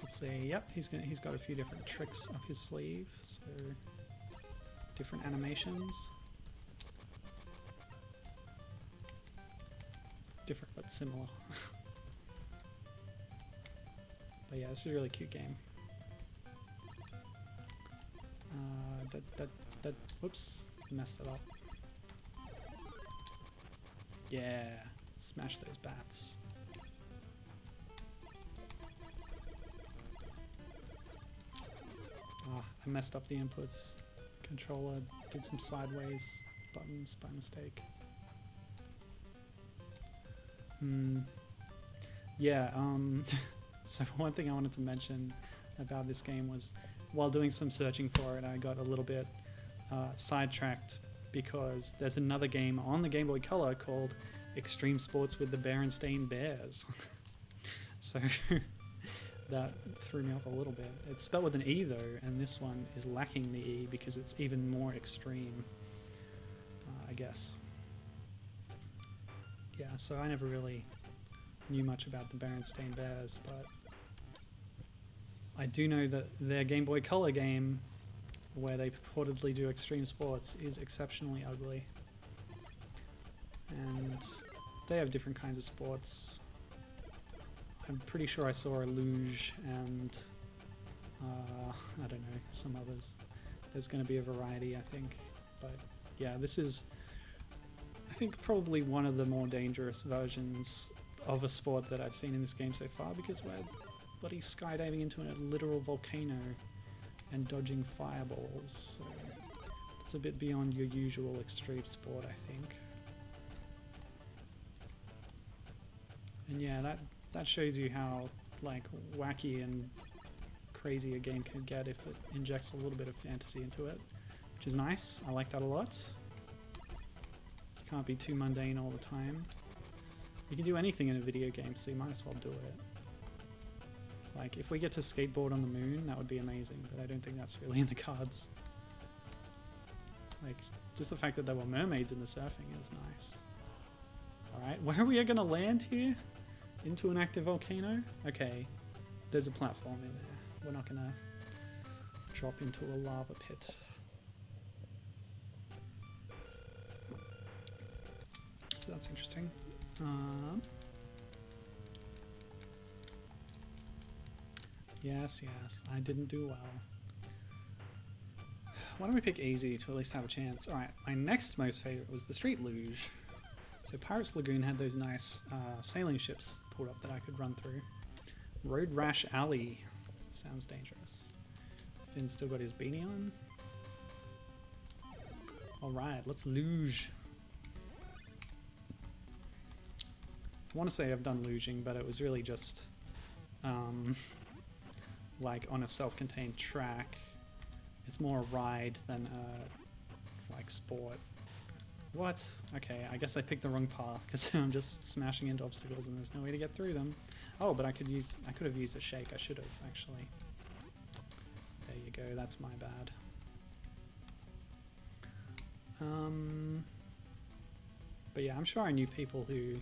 Let's see. Yep, he's got a few different tricks up his sleeve. So different animations. Different but similar. But yeah, this is a really cute game. Whoops, messed it up. Yeah, smash those bats. I messed up the inputs. Controller did some sideways buttons by mistake. Yeah, so one thing I wanted to mention about this game was while doing some searching for it, I got a little bit sidetracked because there's another game on the Game Boy Color called Xtreme Sports with the Berenstain Bears. So that threw me off a little bit. It's spelled with an E though, and this one is lacking the E because it's even more extreme, I guess. Yeah, so I never really knew much about the Berenstain Bears, but I do know that their Game Boy Color game, where they purportedly do extreme sports, is exceptionally ugly. And they have different kinds of sports. I'm pretty sure I saw a luge and I don't know, some others. There's going to be a variety, I think. But yeah, this is, I think, probably one of the more dangerous versions of a sport that I've seen in this game so far, because we're bloody skydiving into a literal volcano and dodging fireballs. So it's a bit beyond your usual extreme sport, I think. And yeah, that shows you how like wacky and crazy a game can get if it injects a little bit of fantasy into it, which is nice. I like that a lot. You can't be too mundane all the time. You can do anything in a video game, so you might as well do it. Like, if we get to skateboard on the moon, that would be amazing, but I don't think that's really in the cards. Like, just the fact that there were mermaids in the surfing is nice. Alright, where are we going to land here? Into an active volcano? Okay, there's a platform in there. We're not going to drop into a lava pit. So that's interesting. Yes, I didn't do well. Why don't we pick easy to at least have a chance? Alright, my next most favorite was the street luge. So Pirates Lagoon had those nice sailing ships pulled up that I could run through. Road Rash Alley. Sounds dangerous. Finn's still got his beanie on. Alright, let's luge. I want to say I've done luging, but it was really just like on a self-contained track. It's more a ride than a like sport. What? Okay, I guess I picked the wrong path because I'm just smashing into obstacles and there's no way to get through them. Oh, but I could have used a shake. I should have actually. There you go. That's my bad. But yeah, I'm sure I knew people who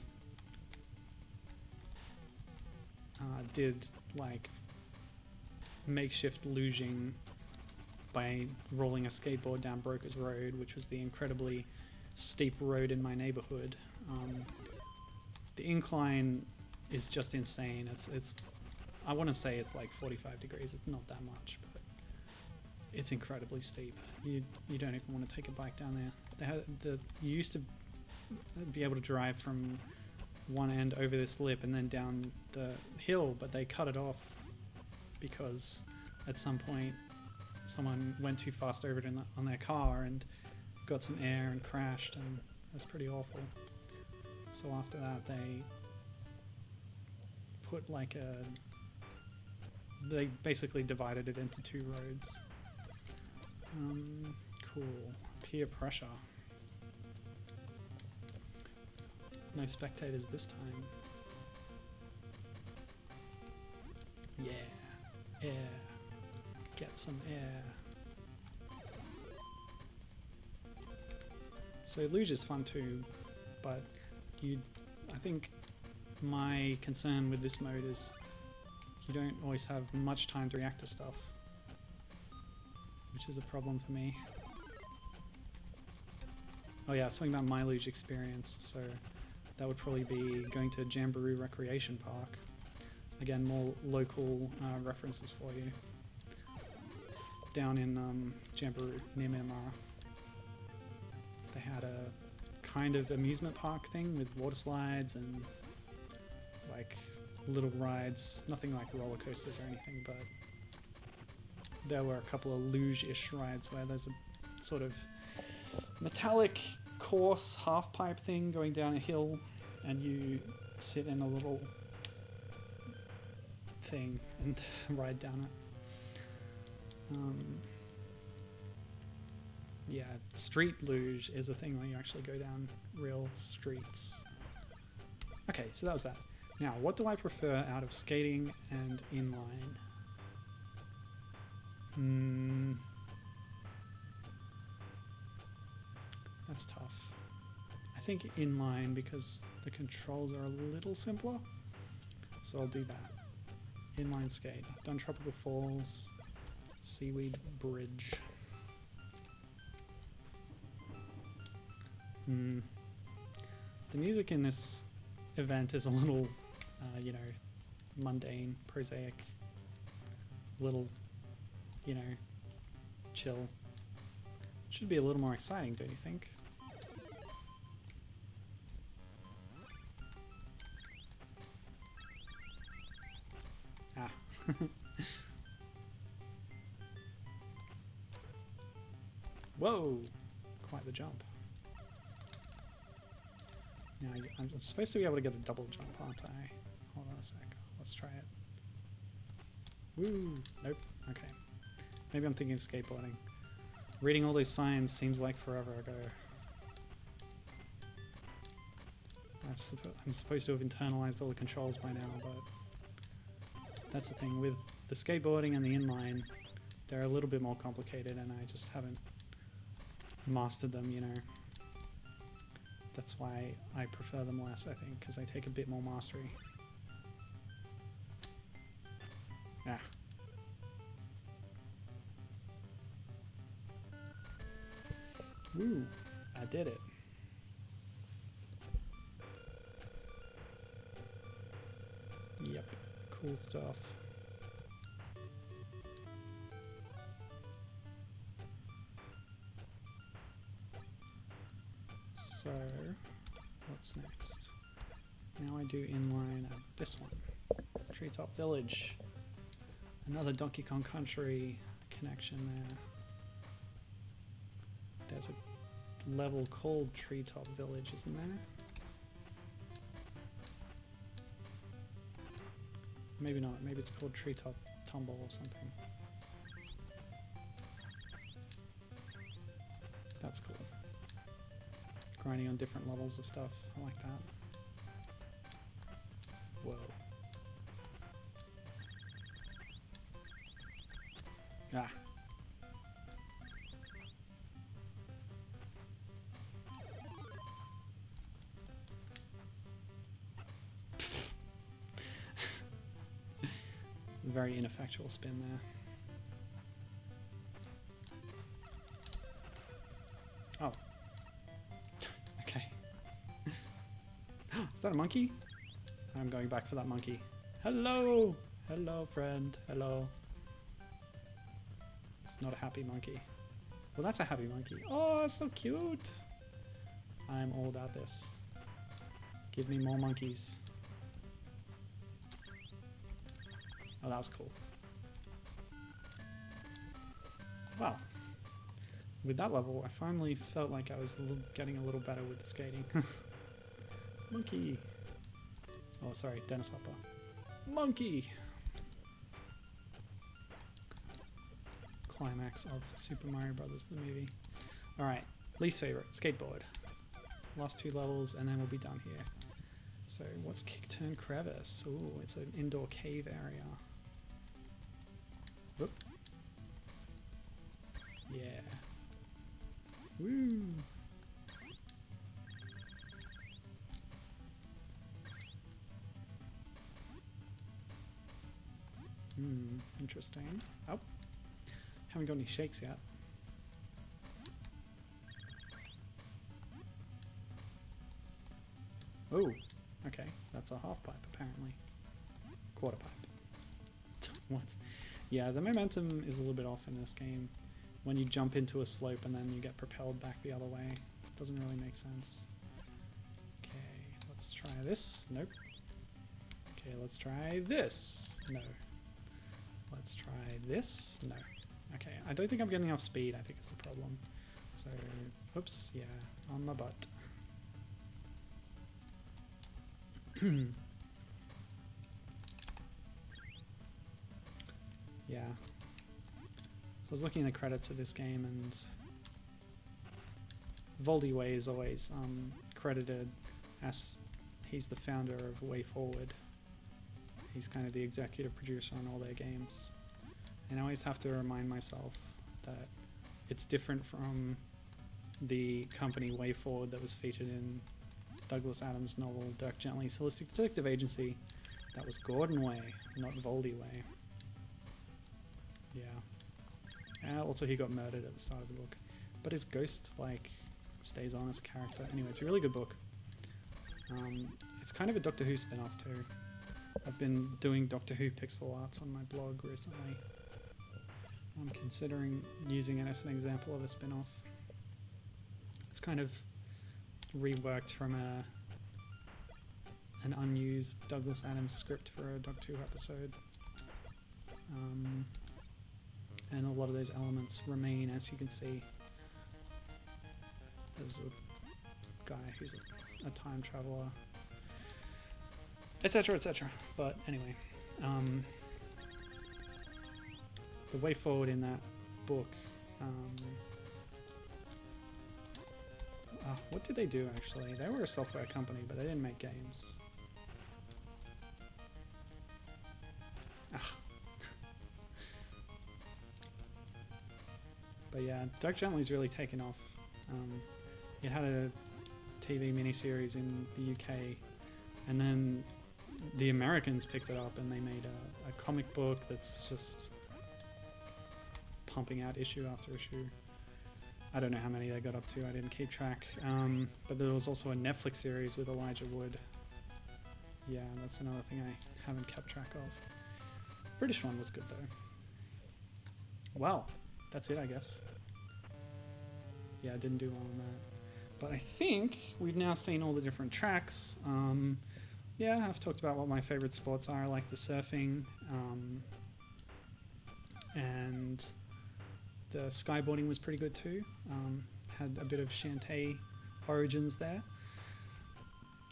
did like makeshift luging by rolling a skateboard down Broker's Road, which was the incredibly steep road in my neighborhood. The incline is just insane. It's I want to say it's like 45 degrees. It's not that much, but it's incredibly steep. You don't even want to take a bike down there. You used to be able to drive from one end over this lip and then down the hill, but they cut it off because at some point someone went too fast over it on their car and got some air and crashed, and it was pretty awful. So after that they put like they basically divided it into two roads. Cool. Peer pressure. No spectators this time. Yeah. Air. Get some air. So luge is fun too, but I think my concern with this mode is you don't always have much time to react to stuff, which is a problem for me. Oh yeah, something about my luge experience, so that would probably be going to Jamboree Recreation Park. Again, more local references for you. down in Jamboree near Myanmar. They had a kind of amusement park thing with water slides and like little rides, nothing like roller coasters or anything, but there were a couple of luge-ish rides where there's a sort of metallic course half pipe thing going down a hill and you sit in a little thing and ride down it. Yeah, street luge is a thing where you actually go down real streets. Okay, so that was that. Now, what do I prefer out of skating and inline? That's tough. I think inline because the controls are a little simpler, so I'll do that. Inline skate. I've done Tropical Falls, Seaweed Bridge. The music in this event is a little, you know, mundane, prosaic, little, you know, chill. Should be a little more exciting, don't you think? Ah. Whoa! Quite the jump. Now, I'm supposed to be able to get a double jump, aren't I? Hold on a sec. Let's try it. Woo! Nope. Okay. Maybe I'm thinking of skateboarding. Reading all those signs seems like forever ago. I'm supposed to have internalized all the controls by now, but that's the thing. With the skateboarding and the inline, they're a little bit more complicated and I just haven't mastered them, you know. That's why I prefer them less, I think, because they take a bit more mastery. Ah. Woo! I did it. Yep. Cool stuff. So, what's next? Now I do inline at this one. Treetop Village. Another Donkey Kong Country connection there. There's a level called Treetop Village, isn't there? Maybe not. Maybe it's called Treetop Tumble or something. That's cool. Grinding on different levels of stuff. I like that. Whoa. Ah. Very ineffectual spin there. Oh. Okay. Is that a monkey? I'm going back for that monkey. Hello! Hello, friend. Hello. It's not a happy monkey. Well, that's a happy monkey. Oh, it's so cute! I'm all about this. Give me more monkeys. Oh, that was cool. Wow. With that level, I finally felt like I was getting a little better with the skating. Monkey! Oh, sorry, Dennis Hopper. Monkey! Climax of Super Mario Brothers, the movie. Alright, least favorite, skateboard. Last two levels, and then we'll be done here. So, what's Kick Turn Crevice? Ooh, it's an indoor cave area. Whoop. Yeah. Woo! Interesting. Oh. Haven't got any shakes yet. Oh, okay. That's a half pipe, apparently. Quarter pipe. What? Yeah, the momentum is a little bit off in this game. When you jump into a slope and then you get propelled back the other way. Doesn't really make sense. Okay, let's try this. Nope. Okay, let's try this. No. Let's try this. No. Okay, I don't think I'm getting enough speed, I think is the problem. So, oops, yeah, on my butt. Yeah. So I was looking at the credits of this game, and Voldy is always credited as he's the founder of WayForward. He's kind of the executive producer on all their games. And I always have to remind myself that it's different from the company WayForward that was featured in Douglas Adams' novel Dirk Gently's Holistic Detective Agency. That was Gordon Way, not Voldy Way. Yeah. Also, he got murdered at the start of the book. But his ghost, like, stays on as a character. Anyway, it's a really good book. It's kind of a Doctor Who spin-off too. I've been doing Doctor Who pixel arts on my blog recently. I'm considering using it as an example of a spin-off. It's kind of reworked from an unused Douglas Adams script for a Doctor Who episode. And a lot of those elements remain, as you can see. There's a guy who's a time traveler, etc., etc. But anyway, the way forward in that book. What did they do actually? They were a software company, but they didn't make games. But yeah, Dirk Gently's really taken off. It had a TV miniseries in the UK, and then the Americans picked it up and they made a comic book that's just pumping out issue after issue. I don't know how many they got up to, I didn't keep track. But there was also a Netflix series with Elijah Wood. Yeah, that's another thing I haven't kept track of. British one was good though. Wow, that's it I guess. Yeah, I didn't do well on that. But I think we've now seen all the different tracks. Yeah, I've talked about what my favorite sports are. I like the surfing. And the skyboarding was pretty good too. Had a bit of Shantae origins there.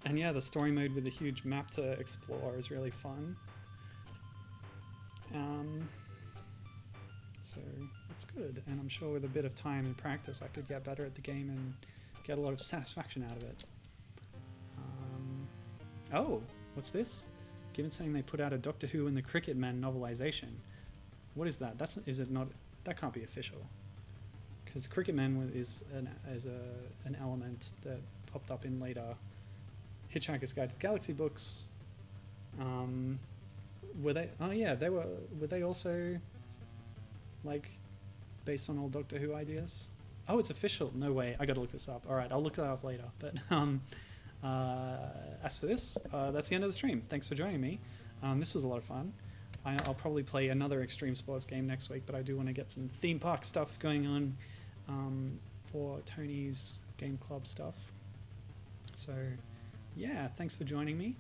And yeah, the story mode with the huge map to explore is really fun. So it's good, and I'm sure with a bit of time and practice I could get better at the game and get a lot of satisfaction out of it. Oh, what's this? Given saying they put out a Doctor Who and the Cricket Man novelization. What is that? Is it not? That can't be official. Because Cricket Man is an element that popped up in later Hitchhiker's Guide to the Galaxy books. Were they? Oh yeah, they were. Were they also like based on old Doctor Who ideas? Oh, it's official. No way. I got to look this up. All right, I'll look that up later. But as for this, that's the end of the stream. Thanks for joining me. This was a lot of fun. I'll probably play another extreme sports game next week, but I do want to get some theme park stuff going on for Tony's Game Club stuff. So, yeah, thanks for joining me.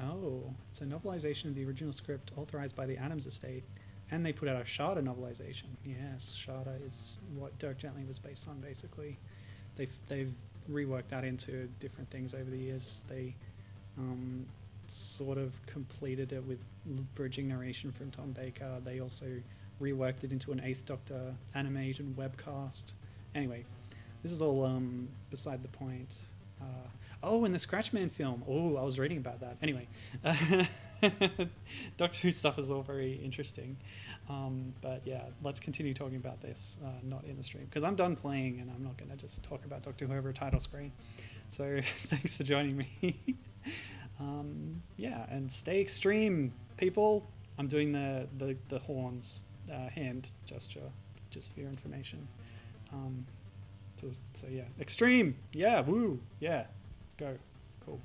Oh, it's a novelization of the original script authorized by the Adams estate, and they put out a Sharda novelization. Yes, Sharda is what Dirk Gently was based on, basically. They've reworked that into different things over the years. They sort of completed it with bridging narration from Tom Baker. They also reworked it into an Eighth Doctor animated webcast. Anyway, this is all beside the point. Oh, and the Scratchman film. Oh, I was reading about that. Anyway, Doctor Who stuff is all very interesting. But yeah, let's continue talking about this, not in the stream, because I'm done playing and I'm not going to just talk about Doctor Who over a title screen. So thanks for joining me. Yeah, and stay extreme, people. I'm doing the horns hand gesture just for your information. So yeah, extreme. Yeah, woo. Yeah, go. Cool.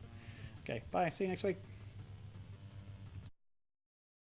Okay, bye. See you next week.